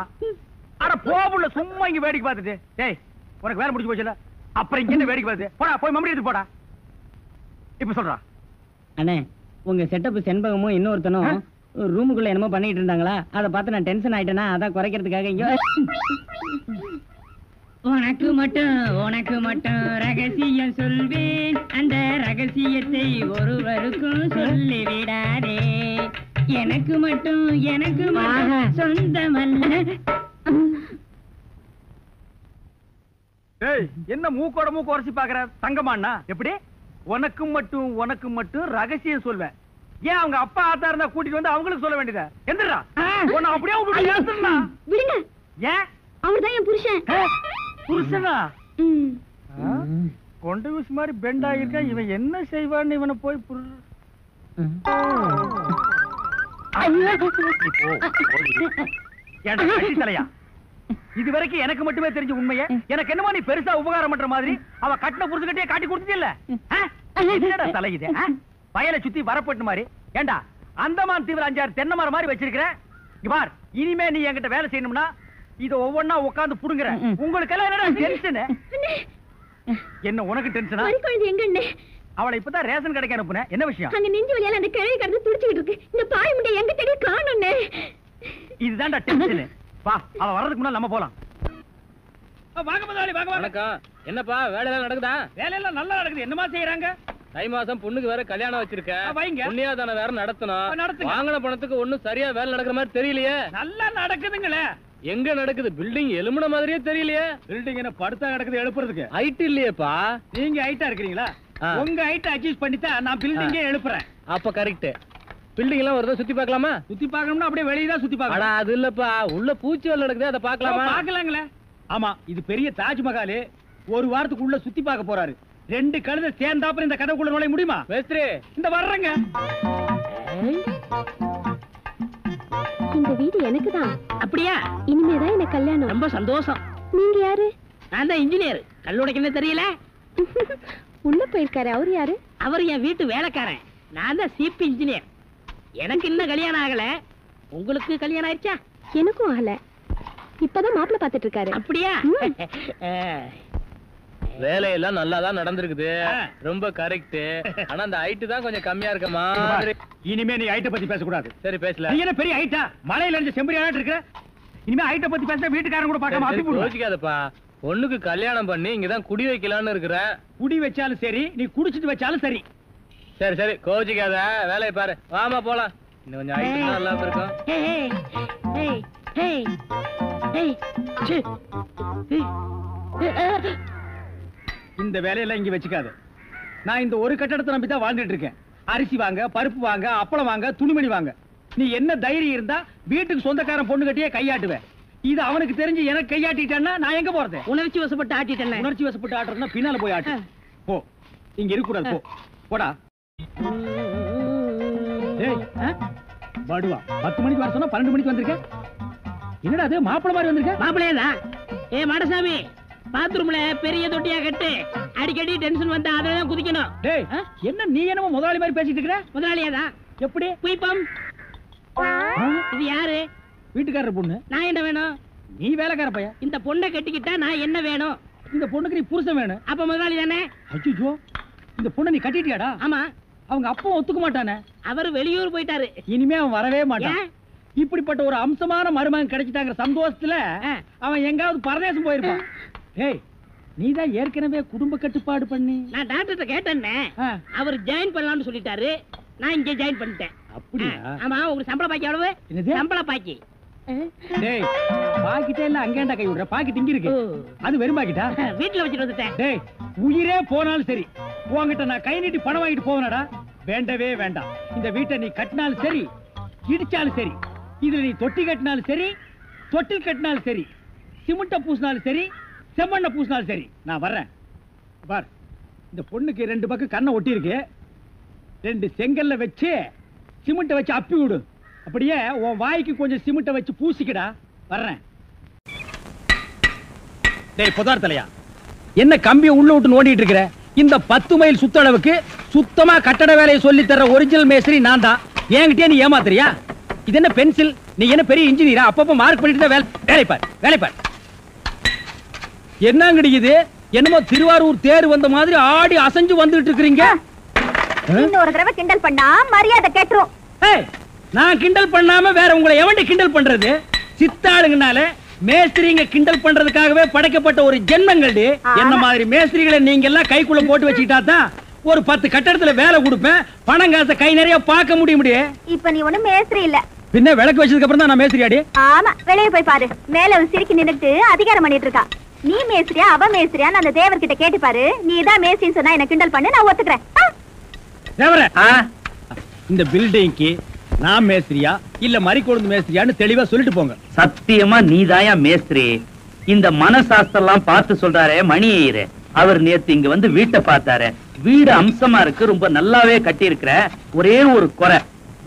S9: அட போபுள்ள சும்மா இங்க வேடிக்கை பார்த்துட்டு. டேய் உனக்கு வேலை முடிஞ்சு போச்சுல, அப்புறம் இங்க என்ன வேடிக்கை பார்த்து போடா, போய் மம்மடி எடுத்து போடா. இப்ப சொல்றா.
S2: அண்ணே உங்க செட்டப் செண்பகமும் இன்னொருத்தனும் ரூமுக்குள்ள என்னமோ பண்ணிட்டு இருந்தாங்களா, அதை பார்த்து நான் டென்ஷன் ஆயிட்டேனா, அதான் குறைக்கிறதுக்காக இங்க. உனக்கு மட்டும் ரகசியம் சொல்வேன், அந்த ரகசியத்தை ஒருவருக்கும் சொல்லி விடாதே. எனக்கு மட்டும் சொந்தமல்ல.
S9: என்ன மூக்கோட மூக்கு உரசி பாக்குற தங்கமாண்ணா? எப்படி உனக்கு மட்டும் ரகசியம் சொல்வேன்? ஏன் அவங்க அப்பா ஆத்தா இருந்தா கூட்டிட்டு வந்து அவங்களுக்கு சொல்ல வேண்டியதா? எந்திரா உன்னை அப்படியே விடுங்க. ஏன்
S7: அவர்தான் என் புருஷன்.
S9: புருஷனா? கொண்டு விஷ் மாதிரி பெண்ட் ஆகிருக்கா. இவன் என்ன செய்வான்னு இவனை போய் தலையா? இது வரைக்கும் எனக்கு மட்டுமே தெரிஞ்ச உண்மையை எனக்கு என்னமோ நீ பெருசா உபகாரம் பண்ற மாதிரி அவ கட்டின புருஷகிட்டே காட்டி கொடுத்துட்டு இல்ல தலை இது வயலை சுத்தி வரப்பட்டு மாதிரி. ஏண்டா அந்தமான் தீவிர 5-6 தென்னை மரம் மாதிரி வச்சிருக்கிறேன். பார் இனிமே நீ என்கிட்ட வேலை செய்யணும்னா இத ஒவ்வொன்னா உட்கார்ந்து புடுங்குற. உங்களுக்கு எல்லாம் என்னடா டென்ஷன்? என்ன உனக்கு டென்ஷனா?
S7: எங்க
S9: அவளை இப்பதான் ரேஷன் கடைக்கு அனுப்புனேன். என்ன விஷயம்?
S7: அங்க நெஞ்சு வலியால அந்த கிழவி கடந்து துடிச்சிட்டு இருக்கு. இந்த பாய் முண்டை எங்க தேடி காணோம்னே.
S9: இதுதான்டா டென்ஷன். வா அவ வர்றதுக்கு முன்னால நம்ம போலாம். வாங்க முதலாளி வாங்க. வணக்கம்.
S10: என்னப்பா வேலை எல்லாம் நடக்குதா?
S9: வேலை எல்லாம் நல்லா நடக்குது. என்னமா செய்யறாங்க?
S10: தை மாசம் பொண்ணுக்கு வேற கல்யாணம் வச்சிருக்கேன். புண்ணியாதான வேற நடத்தணும். வாங்கின பணத்துக்கு ஒண்ணும் சரியா வேலை நடக்கிற மாதிரி தெரியலையே.
S9: நல்லா நடக்குதுங்களே.
S10: எங்க நடக்குது? பில்டிங் எலும்புன மாதிரியே தெரியலையே.
S9: பில்டிங் என்ன படுத்தா நடக்குது எழுப்புறதுக்கு?
S10: ஹைட் இல்லையேப்பா.
S9: நீங்க ஹைட்டா இருக்கிறீங்களா? உங்க ஹைட் அட்ஜஸ்ட் பண்ணிட்டா நான் பில்டிங்கே எழுப்புறேன்.
S10: அப்ப கரெக்ட். பில்டிங் எல்லாம் வருதா சுத்தி பார்க்கலாமா?
S9: சுத்தி பார்க்கணும்னா அப்படியே வெளிய தான் சுத்தி பார்க்கலாம்.
S10: அது இல்லப்பா, உள்ள பூச்சி வேலை நடக்குது, அதை பார்க்கலாமா?
S9: பார்க்கலாங்களே. ஆமா இது பெரிய தாஜ்மஹால். ஒரு வாரத்துக்கு உள்ள சுத்தி பார்க்க போறாரு. 2 கழுதை சேர்ந்தாப்புறம் இந்த கதவுக்குள்ள நுழைய முடியுமா?
S10: மேஸ்திரி
S9: இந்த வர்றங்க.
S7: இந்த வீடு எனக்கு தான்.
S2: அப்படியா?
S7: இனிமேதான் எனக்கு கல்யாணம்.
S2: ரொம்ப சந்தோஷம்.
S7: நீங்க யாரு?
S2: நான் தான் இன்ஜினியர். கல்லுடைக்கணும் தெரியல.
S7: உள்ள போயிருக்காரு. அவர் யாரு?
S2: அவர் என் வீட்டு வேலைக்காரன். நான் தான் சீப் இன்ஜினியர். எனக்கு இன்னும் கல்யாணம் ஆகல. உங்களுக்கு கல்யாணம் ஆயிடுச்சா?
S7: எனக்கும் ஆகல. இப்பதான் மாப்பிள்ளை பார்த்துட்டு இருக்காரு.
S2: அப்படியா?
S10: வேலையெல்லாம் நல்லா தான் நடந்திருக்குது. ரொம்ப கரெக்ட். ஆனா அந்த ஹைட் தான் கொஞ்சம் கம்மியா இருக்க மாதிரி.
S9: இனிமே நீ ஹைட்ட பத்தி பேசக்கூடாது.
S10: சரி பேசல.
S9: நீ என்ன பெரிய ஹைட்டா? மலையில இருந்து செம்பரியாட்டு இருக்க. இனிமே ஹைட்ட பத்தி பேசினா வீட்டுக்காரங்க கூட பார்க்காம அப்பி போடுவாங்க.
S10: யோசிக்காதப்பா. பொண்ணுக்கு கல்யாணம் பண்ணி இங்கதான் குடி வைக்கலாம்னு இருக்கிறேன்.
S9: குடி வச்சாலும் சரி, நீ குடிச்சிட்டு வச்சாலும் சரி.
S10: சரி சரி கோச்சிக்காத, வேலையை பாரு. வாமா போலாம். இன்னும் கொஞ்சம் ஹைட் நல்லா இருக்கும்.
S9: இந்த வேலையெல்லாம் இங்க வச்சுக்காத. நான் இந்த ஒரு கட்டடத்தை நம்பி தான் வாழ்ந்துட்டு இருக்கேன். அரிசி வாங்க, பருப்பு வாங்க, அப்பளம் வாங்க, துணிமணி வாங்க. நீ என்ன தைரியம் இருந்தா வீட்டுக்கு சொந்தக்காரன் பொண்ணு கட்டியே கையாட்டுவேன். இது அவனுக்கு தெரிஞ்சு எனக்கு கையாட்டிட்டேன்னா நான் எங்க போறது?
S2: உணர்ச்சி வசப்பட்டு ஆட்டிட்டேன்.
S9: உணர்ச்சி வசப்பட்டு ஆட்டுறதுன்னா பின்னால போய் ஆட்டு. போ, இங்க இருக்க கூடாது. போ, போடா. பாடுவா 10 மணிக்கு வர சொன்னா 12 மணிக்கு வந்திருக்க. என்னடா அது மாப்பிள மாதிரி வந்திருக்க?
S2: மாப்பிளையதான். ஏ மாடசாமி, பாத்ரூம்ல பெரிய தொட்டியா கட்டு. அடிக்கடி டென்ஷன் வந்தா அதெல்லாம் குதிக்கணும்.
S9: டேய், என்ன நீ என்னமோ முதலாளி மாதிரி பேசிட்டு இருக்கற?
S2: முதலாளியாதான்.
S9: எப்படி?
S2: குயிப்பம். இது யாரு?
S9: வீட்டுக்காரர் பொண்ணு.
S2: நான் என்ன வேணும்?
S9: நீ வேலைக்கார பையன்.
S2: இந்த பொண்ணை கட்டிக்கிட்டா நான் என்ன வேணும்?
S9: இந்த பொண்ணுக்கு நீ புருஷன் வேணும்.
S2: அப்ப முதலாளி தானே?
S9: அச்சோ, இந்த பொண்ணை நீ கட்டிட்டியாடா?
S2: ஆமா.
S9: அவங்க அப்பா ஒத்துக்க மாட்டானே.
S2: அவர் வெளியூர் போயிட்டாரு.
S9: இனிமே அவன் வரவே மாட்டான். இப்படிப்பட்ட ஒரு அம்சமான மருமகன் கிடைச்சிட்டாங்கிற சந்தோஷத்துல அவன் எங்காவது பரதேசம் போயிருப்பான். ஏய், நீதான் ஏற்கனவே குடும்ப கட்டுப்பாடு பண்ணி.
S2: நான் டாக்டர்கிட்ட கேட்டேன்னே, அவர் ஜாயின் பண்ணலாம்னு சொல்லிட்டாரு. நான் இங்கே ஜாயின் பண்ணிட்டேன்.
S9: அப்படியா?
S2: ஆமா. உங்களுக்கு சம்பள பாக்கி எவ்வளவு? சம்பள பாக்கி.
S9: டேய், பாக்கிட்டே இல்ல அங்கேண்டா கை விடுற. பாக்கிட்டு இங்க இருக்கு. அது வெறும் பாக்கிட்டா?
S2: வீட்டுல வச்சுட்டு வந்துட்டேன்.
S9: டேய், உயிரே போனாலும் சரி உன்கிட்ட நான் கை நீட்டி பணம் வாங்கிட்டு போவேனடா. வேண்டவே வேண்டாம். இந்த வீட்டை நீ கட்டினாலும் சரி, இடிச்சாலும் சரி, இதுல நீ தொட்டி கட்டினாலும் சரி, தொட்டில் கட்டினாலும் சரி, சிமெண்ட பூசினாலும் சரி, செம்மண்ண பூசினாலும் சரி, நான் வர்றேன். பார், இந்த பொண்ணுக்கு 2 பக்கம் கண்ணை ஒட்டி இருக்கு. 2 செங்கல்ல வச்சு சிமெண்ட வச்சு அப்பி விடு. அப்படியே உன் வாய்க்கு கொஞ்சம் சிமெண்ட வச்சு பூசிக்கடா. வர்றேன். டேய் புதார் தலையா, என்ன கம்பியை உள்ள விட்டு நோண்டிட்டு இருக்கிற? இந்த 10 மைல் சுத்தளவுக்கு சுத்தமா கட்டட வேலையை சொல்லி தர ஒரிஜினல் மேஸ்திரி நான் தான். என்கிட்டயே நீ ஏமாத்துறியா? இது என்ன பென்சில்? நீ என்ன பெரிய இன்ஜினியரா? அப்பப்ப மார்க் பண்ணிட்டு தான் வேலை பார், வேலை பார். என்னங்கடி இது? என்னமோ திருவாரூர் தேர் வந்த மாதிரி ஆடி அசைஞ்சு வந்துட்டு இருக்கீங்க.
S7: இன்னொரு தடவை கிண்டல் பண்ணா மரியாதை கேட்டுரும்.
S9: ஏய், நான் கிண்டல் பண்ணாம வேற உங்களை எவன்டி கிண்டல் பண்றது? சித்தாளுங்கனால மேஸ்திரிங்க கிண்டல் பண்றதுக்காகவே படைக்கப்பட்ட ஒரு ஜென்மங்கள்டி. என்ன மாதிரி மேஸ்திரிகளை நீங்க எல்லாம் கைக்குள்ள போட்டு வச்சுக்கிட்டா தான் ஒரு 10 கட்டடத்துல வேலை கொடுப்பேன். பணம் காசை கை நிறைய பார்க்க முடியும்.
S7: இப்ப நீ ஒண்ணும் மேஸ்திரி இல்ல.
S9: பின்ன விளக்கு வச்சதுக்கு அப்புறம் தான் நான் மேஸ்திரி ஆடி.
S7: ஆமா, வெளியே போய் பாரு. மேல ஒரு சிரிக்கி நின்னுட்டு அதிகாரம் பண்ணிட்டு இருக்கா. நீ மேஸ்திரியா அவ மேஸ்திரியான்னு அந்த தேவர்கிட்ட கேட்டு பாரு. நீ தான் மேஸ்திரின்னு சொன்னா என்ன கிண்டல் பண்ணு, நான் ஒத்துக்கிறேன்.
S9: தேவரே, இந்த பில்டிங்க்கு நான் மேஸ்திரியா இல்ல மரிக்கொழுந்து மேஸ்திரியான்னு தெளிவா சொல்லிட்டு போங்க.
S8: சத்தியமா நீதாயா மேஸ்திரி. இந்த மனசாஸ்திரம் பார்த்து சொல்றாரே மணி ஐயரு, அவர் நேத்து இங்க வந்து வீட்டை பார்த்தாரு. வீடு அம்சமா இருக்கு, ரொம்ப நல்லாவே கட்டி இருக்கிற. ஒரே ஒரு குறை,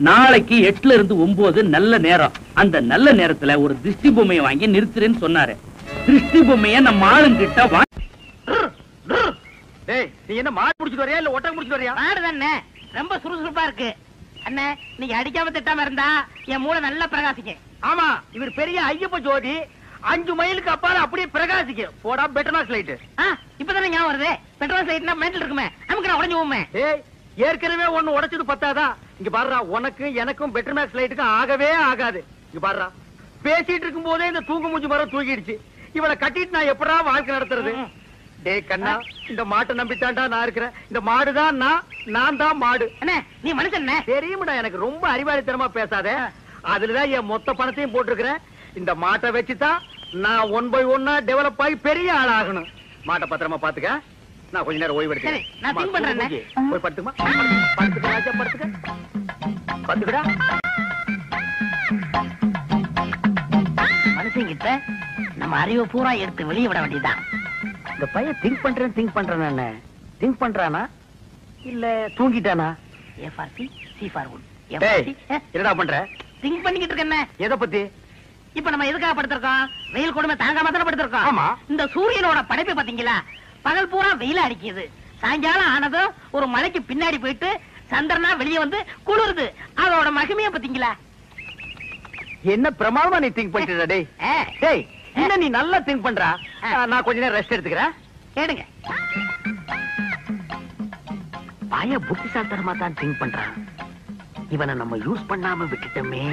S8: நாளைக்கு 8ல இருந்து 9 நல்ல நேரம். அந்த நல்ல நேரத்துல ஒரு திருஷ்டி பொம்மையை வாங்கி நிறுத்துறேன்னு சொன்னாரு. திருஷ்டி பொம்மைய நம்ம ஆளுங்கிட்ட வாங்கி.
S9: டேய், நீ என்ன மாடு புடிச்சிட்டு வரியா இல்ல ஒட்டகம் புடிச்சிட்டு வரியா?
S2: மாடு தானே, ரொம்ப சுறுசுறுப்பா இருக்கு. அண்ணே, நீங்க அடிக்காம திட்டாம இருந்தா என் மூளை நல்லா பிரகாசிக்கும்.
S9: ஆமா, இவர் பெரிய ஐயப்ப ஜோதி. 5 மைலுக்கு அப்பால அப்படியே பிரகாசிக்கும். போடா பெட்ரோமாக்ஸ் லைட்.
S2: இப்பதானே ஞாபகம் வருது. பெட்ரோல் லைட்னா மெண்டல் இருக்குமே, நமக்கு உடஞ்சு போமே.
S9: ஏய், ஏற்கனவே ஒண்ணு உடைச்சது பத்தாதா? இங்க பாருடா, உனக்கு எனக்கும் பெட்ரோமாக்ஸ் லைட்டுக்கும் ஆகவே ஆகாது. இங்க பாருடா, பேசிட்டு இருக்கும் போதே இந்த தூங்கு மூஞ்சி மரம் தூக்கிடுச்சு. இவளை கட்டிட்டு நான் எப்படா வாழ்க்கை நடத்துறது? டேய் கண்ணா, இந்த மாட்டை நம்பித்தாண்டா நான் இருக்கிறேன். இந்த மாடுதான் நான் தான் மாடு.
S2: அண்ணே, நீ மனுஷன்
S9: தெரியுமாடா, எனக்கு ரொம்ப அறிவாளித்தனமா பேசாத. அதுலதான் என் மொத்த பணத்தையும் போட்டிருக்கிறேன். இந்த மாட்டை வச்சுதான் நான் 1 by 1 டெவலப் ஆகி பெரிய ஆளாகணும். மாட்டை பத்திரமா பாத்துக்க. நான் கொஞ்ச நேரம் ஓய்வு எடுக்கிறேன்.
S2: நான் திங்க் பண்றேன்.
S9: போய் படுத்துமா, படுத்துக்க படுத்துக்க, படுத்துக்கடா.
S2: மனுஷங்கிட்ட நம்ம அறிவை பூரா எடுத்து வெளியே விட வேண்டியதுதான்.
S8: இந்த பையன் திங்க் பண்றானா? திங்க் பண்றானா இல்ல தூங்கிட்டானா?
S2: A for C, C for wood.
S9: என்னடா பண்ற?
S2: திங்க் பண்ணிக்கிட்டு இருக்கேன்.
S9: எதை பத்தி?
S2: இப்ப நம்ம எதுக்காக படுத்திருக்கோம்? வெயில் கொடுமை தாங்காம தானே படுத்திருக்கோம்.
S9: ஆமா.
S2: இந்த சூரியனோட படைப்பு பாத்தீங்களா? பகல் பூரா வெயில் அடிக்குது. சாயங்காலம் ஆனதும் ஒரு மலைக்கு பின்னாடி போயிட்டு சந்திரனா வெளியே வந்து குளிருது. அதோட மகிமைய பாத்தீங்களா?
S9: என்ன பிரமாதமா நீ திங்க் பண்ணிட்டு. டேய், என்ன நீ நல்லா திங்க் பண்றா? நான் கொஞ்ச நேரம் ரெஸ்ட் எடுத்துக்கிறேன்.
S2: கேடுங்க.
S8: பய புத்திசாலித்தனமா தான் திங்க் பண்றான். இவனை நம்ம யூஸ் பண்ணாம விட்டுட்டோமே.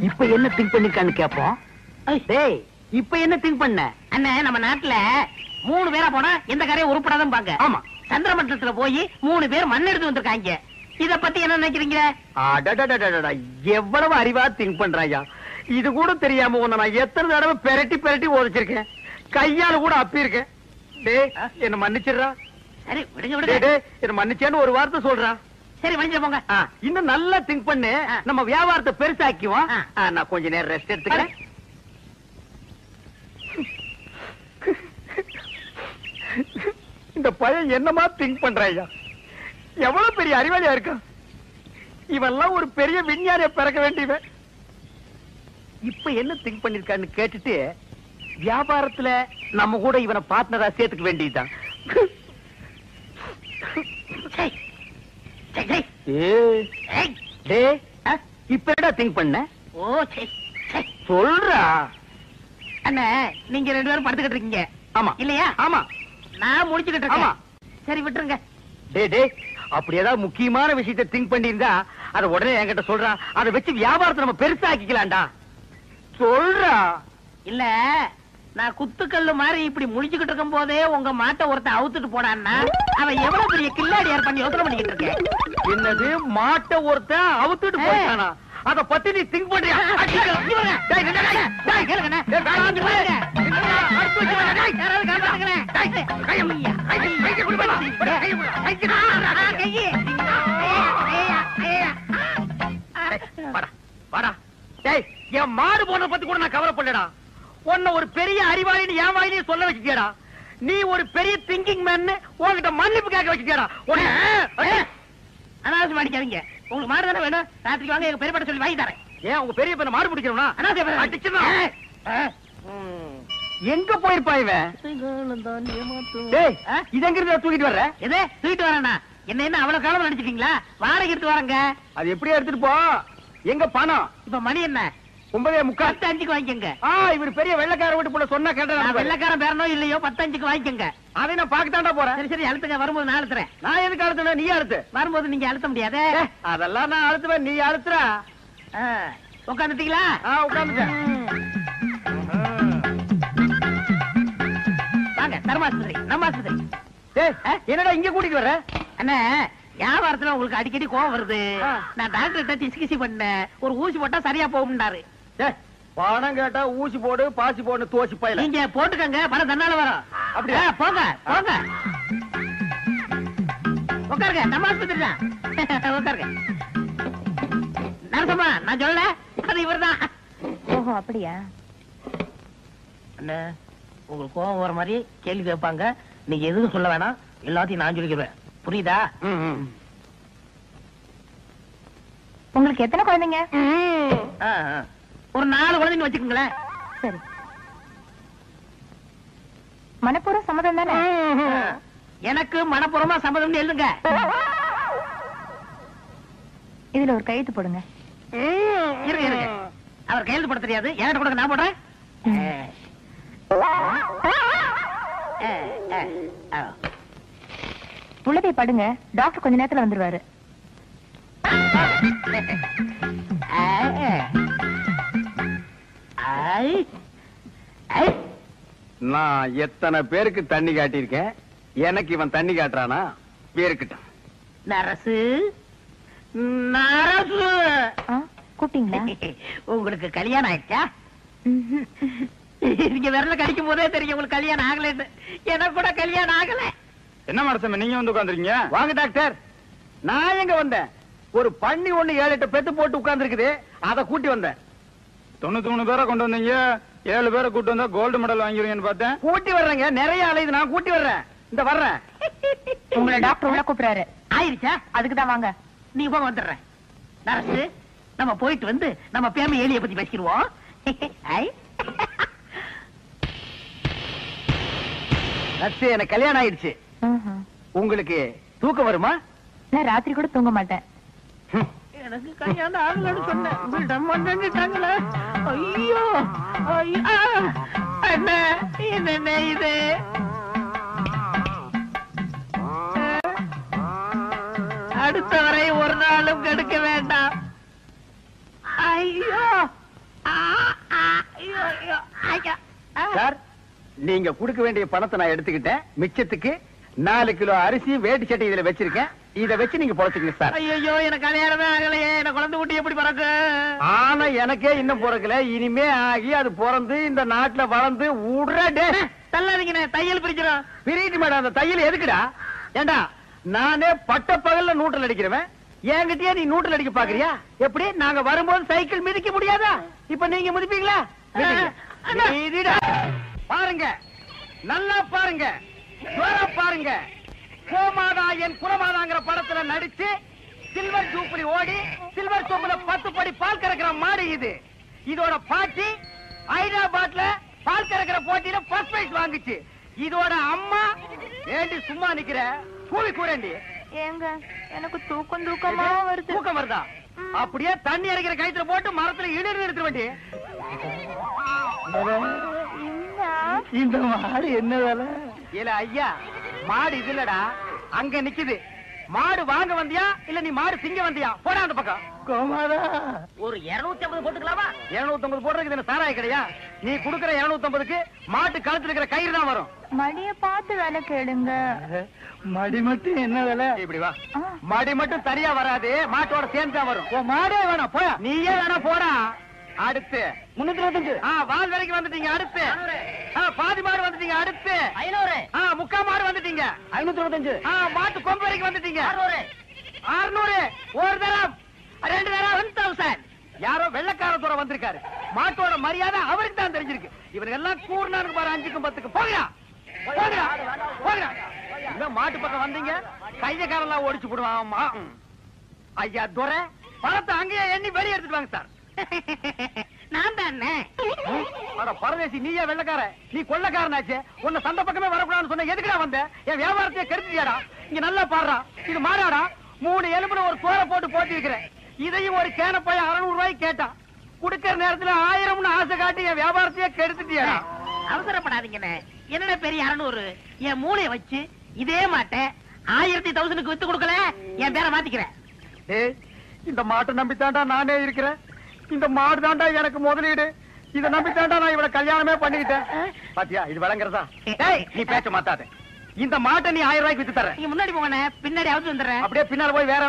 S8: இப்ப என்ன திங்க் பண்ணிருக்கான்னு கேப்போம். டேய், இப்ப என்ன திங்க் பண்ண?
S2: அண்ணன், நம்ம நாட்டுல 3 பேரா போனா எந்த காரையும் உருப்படாதான் பாங்க.
S8: ஆமா,
S2: சந்திரமண்டலத்துல போய் 3 பேர் மண் எடுத்து வந்திருக்காங்க. இத பத்தி என்ன நினைக்கிறீங்க?
S8: எவ்வளவு அறிவா திங்க் பண்றாயா. இது கூட தெரியாம உன்னை நான் எத்தனை தடவை பெரட்டி பெரட்டி ஓதிச்சிருக்கேன். கையால கூட அப்பி இருக்கேன். டேய், என்ன மன்னிச்சிடுறா.
S2: சரி, விடுங்க விடுங்க.
S8: டேய், என்ன மன்னிச்சேன்னு ஒரு வார்த்தை சொல்றா.
S2: சரி, மன்னிச்சு போங்க.
S8: இன்னும் நல்லா திங்க் பண்ணு. நம்ம வியாபாரத்தை பெருசாக்குவோம். நான் கொஞ்ச நேரம் ரெஸ்ட் எடுத்துக்கிறேன். இந்த பையன் என்னமா திங்க் பண்றாயா. எவ்வளவு பெரிய அறிவாளியா இருக்கா. இவெல்லாம் ஒரு பெரிய விஞ்ஞானிய பிறக்க வேண்டியவன். இப்ப என்ன திங்க் பண்ணிருக்கான்னு கேட்டுட்டு வியாபாரத்துல நம்ம கூட இவனை பார்ட்னரா சேர்த்துக்க வேண்டியதுதான். இப்ப என்ன திங்க் பண்ண? சொல்றா.
S2: அண்ணா, நீங்க 2 பேரும் படுத்துக்கிட்டு இருக்கீங்க.
S8: ஆமா
S2: இல்லையா?
S8: ஆமா,
S2: நான் முடிச்சுக்கிட்டு இருக்கேன். சரி, விட்டுருங்க.
S8: அப்படி ஏதாவது முக்கியமான விஷயத்தை திங்க் பண்ணிருந்தா அதை உடனே என்கிட்ட சொல்றா. அதை வச்சு வியாபாரத்தை நம்ம பெருசாக்கிக்கலாம்டா. சொல்றா.
S2: இல்ல, நான் குத்துக்கல்லு மாதிரி இப்படி முடிச்சுக்கிட்டு இருக்கும் போதே உங்க மாட்டை ஒருத்தன் அவுத்துட்டு போனான்னா அவன் எவ்வளவு பெரிய கில்லாடியார் பண்ணி யோசனை பண்ணிக்கிட்டு இருக்கேன்.
S8: என்னது, மாட்டை ஒருத்தன் அவுத்துட்டு போயிட்டானா? அத பத்தி நீ திங்க் பண்றியா? என் மாடு போன பத்தி கூட நான் கவலைப்படலடா. உன்ன ஒரு பெரிய அறிவாளின்னு என் வாயிலே சொல்ல வச்சுட்டியடா. நீ ஒரு பெரிய திங்கிங் மேன் உன்கிட்ட மன்னிப்பு கேட்க வச்சுட்டியடா.
S2: அனாவசியம் அடிக்காதீங்க. உங்களுக்கு மாடு தானே வேணும்? ராத்திரிக்கு வாங்க, எங்க பெரியப்பட சொல்லி வாங்கி தரேன்.
S8: ஏன் உங்க பெரிய பையனை மாடு பிடிக்கணும்னா? எங்க போயிருப்பா இவன்? இது எங்க இருந்து தூக்கிட்டு வர்ற?
S2: எதே தூக்கிட்டு வரேன்னா என்ன அவ்வளவு காலம் நினைச்சிட்டீங்களா? வாடகை எடுத்து வரேங்க.
S8: அது எப்படியா எடுத்துட்டு போ. எங்க பணம்?
S2: இப்ப மணி என்ன?
S8: 9:45.
S2: 10:05 வாங்கிக்கங்க.
S8: இவர் பெரிய வெள்ளக்கார வீட்டு போல சொன்னா கேட்டா.
S2: வெள்ளக்காரன் பேரனோ இல்லையோ 10:05 வாங்கிக்கங்க.
S8: அதை நான் பாக்கத்தாண்டா போறேன்.
S2: சரி சரி, அழுத்துங்க. வரும்போது நான் அழுத்துறேன்.
S8: நான் எதுக்கு அழுத்துறேன்? நீ அழுத்து.
S2: வரும்போது நீங்க அழுத்த முடியாது.
S8: அதெல்லாம் நான் அழுத்துவேன், நீ அழுத்துற.
S2: உட்காந்துட்டீங்களா?
S8: உட்காந்துட்டேன்.
S2: வாங்க, தர்மாஸ்பத்திரி, நம்ம ஆஸ்பத்திரி.
S8: என்னடா இங்க கூட்டிட்டு வர்ற?
S2: அண்ணா, வியாபாரத்துல உங்களுக்கு அடிக்கடி கோவம் வருது. நான் டாக்டர் கிசி பண்ணேன். ஒரு ஊசி போட்டா சரியா போகும்னாரு.
S8: பணம் கேட்டா ஊசி போடு, பாசி போடு, தோசி பையில.
S2: நீங்க போட்டுக்கங்க, பணம் தன்னால வரும்.
S8: அப்படியா?
S2: போங்க போங்க, உட்காருங்க. நம்ம ஆஸ்பத்திரி தான், உட்காருங்க. நரசம்மா, நான் சொல்ல, அது இவர்தான்.
S7: ஓஹோ, அப்படியா?
S2: அண்ணா, உங்களுக்கு கோவம் வர மாதிரி கேள்வி கேட்பாங்க. நீங்க எதுவும் சொல்ல வேணாம், எல்லாத்தையும் நான் சொல்லிக்கிறேன். புரியுதா?
S7: உங்களுக்கு எத்தனை குழந்தைங்க?
S2: ஒரு 4 குழந்தைங்க வச்சுக்கோங்களேன்.
S7: சரி. மனப்பூர்வ சம்மதம் தானே?
S2: எனக்கு மனப்பூர்வமா சம்மதம் எழுதுங்க.
S7: இதுல ஒரு கையெழுத்து போடுங்க.
S2: இருங்க. அவர் கையெழுத்து போட தெரியாது, என்கிட்ட கொடுங்க, நான் போடுறேன்.
S7: உள்ளதை படுங்க, டாக்டர் கொஞ்ச நேரத்துல வந்துருவாரு.
S8: நான் எத்தனை பேருக்கு தண்ணி காட்டியிருக்கேன், எனக்கு இவன் தண்ணி காட்டுறானா? பேருக்கிட்டான்.
S2: நரசு, நரசு,
S7: கூப்பிட்டீங்களா?
S2: உங்களுக்கு கல்யாணம் ஆயிடுச்சா? நீங்க விரல கடிக்கும் போதே தெரியும் உங்களுக்கு கல்யாணம் ஆகலன்னு. எனக்கு கூட கல்யாணம் ஆகல.
S8: என்ன மரசம், நீங்க வந்து உட்காந்துருக்கீங்க? வாங்க டாக்டர். நான் எங்க வந்தேன்? ஒரு பண்ணி 7-8 பெத்து போட்டு உட்கார்ந்து இருக்குது, அதை கூட்டி வந்தேன்.
S10: 93 பேரை கொண்டு வந்தீங்க, 7 பேரை கூட்டு வந்தா கோல்டு மெடல் வாங்கிருவீங்கன்னு பார்த்தேன்.
S8: கூட்டி வர்றேங்க, நிறைய அலையுது, நான் கூட்டி வர்றேன். இந்த வர்றேன்.
S7: உங்களை டாக்டர் உள்ள கூப்பிடுறாரு.
S2: ஆயிருச்சா?
S7: அதுக்குதான் வாங்க.
S2: நீ போக, வந்துடுறேன். நரசு, நம்ம போயிட்டு வந்து நம்ம பேம ஏலியை பத்தி பேசிடுவோம்.
S8: எனக்கு கல்யாணம் ஆயிடுச்சு. உங்களுக்கு தூக்கம் வருமா?
S7: நான் ராத்திரி கூட தூங்க மாட்டேன்.
S2: எனக்கு கல்யாணம் ஆகலன்னு சொன்னேன். ஐயோ, அண்ணா என்ன இது அடுத்த வரை ஒரு நாளும் கெடுக்க வேண்டாம். ஐயோ ஐயோ ஐயோ ஐயா.
S8: சார், நீங்க கொடுக்க வேண்டிய பணத்தை நான் எடுத்துக்கிட்டேன். மிச்சத்துக்கு 4 கிலோ அரிசி வேட்டி சட்டை இதுல வச்சிருக்கேன். இத வச்சு நீங்க பொழைச்சிக்கங்க சார்.
S2: ஐயோ எனக்கு கல்யாணமே ஆகலையே. எனக்கு குழந்தை குட்டி எப்படி பிறக்கு?
S8: ஆனா எனக்கே இன்னும் பிறக்கல. இனிமே ஆகி அது பிறந்து இந்த நாட்டுல வளர்ந்து உடனே
S2: தள்ளாதீங்கண்ணே, தையல் பிரிக்கிறோம்.
S8: பிரிட்டு மேடம். அந்த தையல் எதுக்குடா? ஏண்டா நானே பட்ட பகல்ல நூற்றல் அடிக்கிறவன். என்கிட்டயே நீ நூற்றல் அடிக்க பாக்குறியா? எப்படி? நாங்க வரும்போது சைக்கிள் மிதிக்க முடியாதா? இப்ப நீங்க மிதிப்பீங்களா? மிதிடா. பாருங்க, நல்லா பாருங்க, பாருங்க. கோமாதா என் குலமாதாங்கிற படத்துல நடிச்சு சில்வர் ஜூப்ளி ஓடி சில்வர் சோப்புல 10 படி பால் கறக்கிற மாடு இது. இதோட பாட்டி ஹைதராபாத்ல பால் கறக்கிற போட்டியில ஃபர்ஸ்ட் பிரைஸ் வாங்குச்சு. இதோட அம்மா ஏண்டி சும்மா நிக்கிற? கூவி கூறேண்டி.
S7: ஏங்க எனக்கு தூக்கமா வருது.
S8: தூக்கம் வருதா? அப்படியே தண்ணி இறக்கிற கயித்துல போட்டு மரத்துல இடிந்து நிறுத்த வேண்டி. இந்த மாடு என்ன வேலை? இல்ல ஐயா, மாடு இது இல்லடா, அங்க நிக்குது. மாடு வாங்க வந்தியா இல்ல நீ மாடு திங்க வந்தியா? போடா அந்த பக்கம். கோமாதா,
S2: ஒரு 250 போட்டுக்கலாமா?
S8: 250 போடுறதுக்கு என்ன சாராய கிடையா? நீ குடுக்கற 250க்கு மாட்டு கழுத்துல இருக்கிற கயிறு தான் வரும்.
S7: மடிய பார்த்து வேலை கேளுங்க.
S8: மடி மட்டும் என்ன வேலை? இப்படி வா. மடி மட்டும் தனியா வராது, மாட்டோட சேர்ந்து தான் வரும். மாடே வேணாம், போயா. நீயே வேணா போடா. அடுத்து 325. வால் வரைக்கும் வந்துட்டீங்க. அடுத்து பாதி மாடு வந்துட்டீங்க. அடுத்து
S2: 500.
S8: முக்கா மாடு வந்துட்டீங்க. 525. மாட்டு கொம்பு வரைக்கும் வந்துட்டீங்க. 600. ஒரு தரம், 2 தரம் 1000. யாரோ வெள்ளக்காரத்தோட வந்திருக்காரு. மாட்டோட மரியாதை அவருக்கு தான் தெரிஞ்சிருக்கு. இவங்க எல்லாம் கூர்னாருக்கு பாரு, 5க்கும் 10க்கும். போகிறா போகிறா போகிறா. இந்த மாட்டு பக்கம் வந்தீங்க, கையக்காரெல்லாம் ஓடிச்சு போடுவான். ஐயா துரை, பணத்தை அங்கேயே எண்ணி வெளியே எடுத்துட்டு வாங்க சார்.
S2: நான் தானே.
S8: பரதேசி, நீயே வெள்ளக்கார, நீ கொள்ளக்காரனாச்சு. உன்னை சந்த பக்கமே வரக்கூடாதுன்னு சொன்ன. எதுக்குடா வந்த? என் வியாபாரத்தையே கெடுத்துட்டியாடா. இங்க நல்லா பாடுறா. இது மாறாடா. 3 எலும்புல ஒரு தோரை போட்டு போட்டி இருக்கிறேன். இதையும் ஒரு கேன போய் 600 ரூபாய்க்கு கேட்டான். குடுக்கிற நேரத்துல 1000ன்னு ஆசை காட்டி என் வியாபாரத்தையே கெடுத்துட்டியாடா.
S2: அவசரப்படாதீங்கண்ணே. என்னடா பெரிய 600? என் மூளைய வச்சு இதே மாட்டை 1000க்கு வித்து கொடுக்கல, என் பேரை மாத்திக்கிறேன்.
S8: இந்த மாட்டை நம்பித்தாண்டா நானே இருக்கிறேன். இந்த மாடு தாண்டா எனக்கு முதலீடு. இதை நம்பித்தாண்டா நான் இவளை கல்யாணமே பண்ணிக்கிட்டேன். பாத்தியா, இது விளங்குறதா? நீ பேச்ச மாத்தாத. இந்த மாட்டை நீ 1000 ரூபாய்க்கு வித்து தர.
S2: நீங்க முன்னாடி போங்கண்ணே, பின்னாடி அவுத்து வந்துடுறேன்.
S8: அப்படியே பின்னால போய் வேற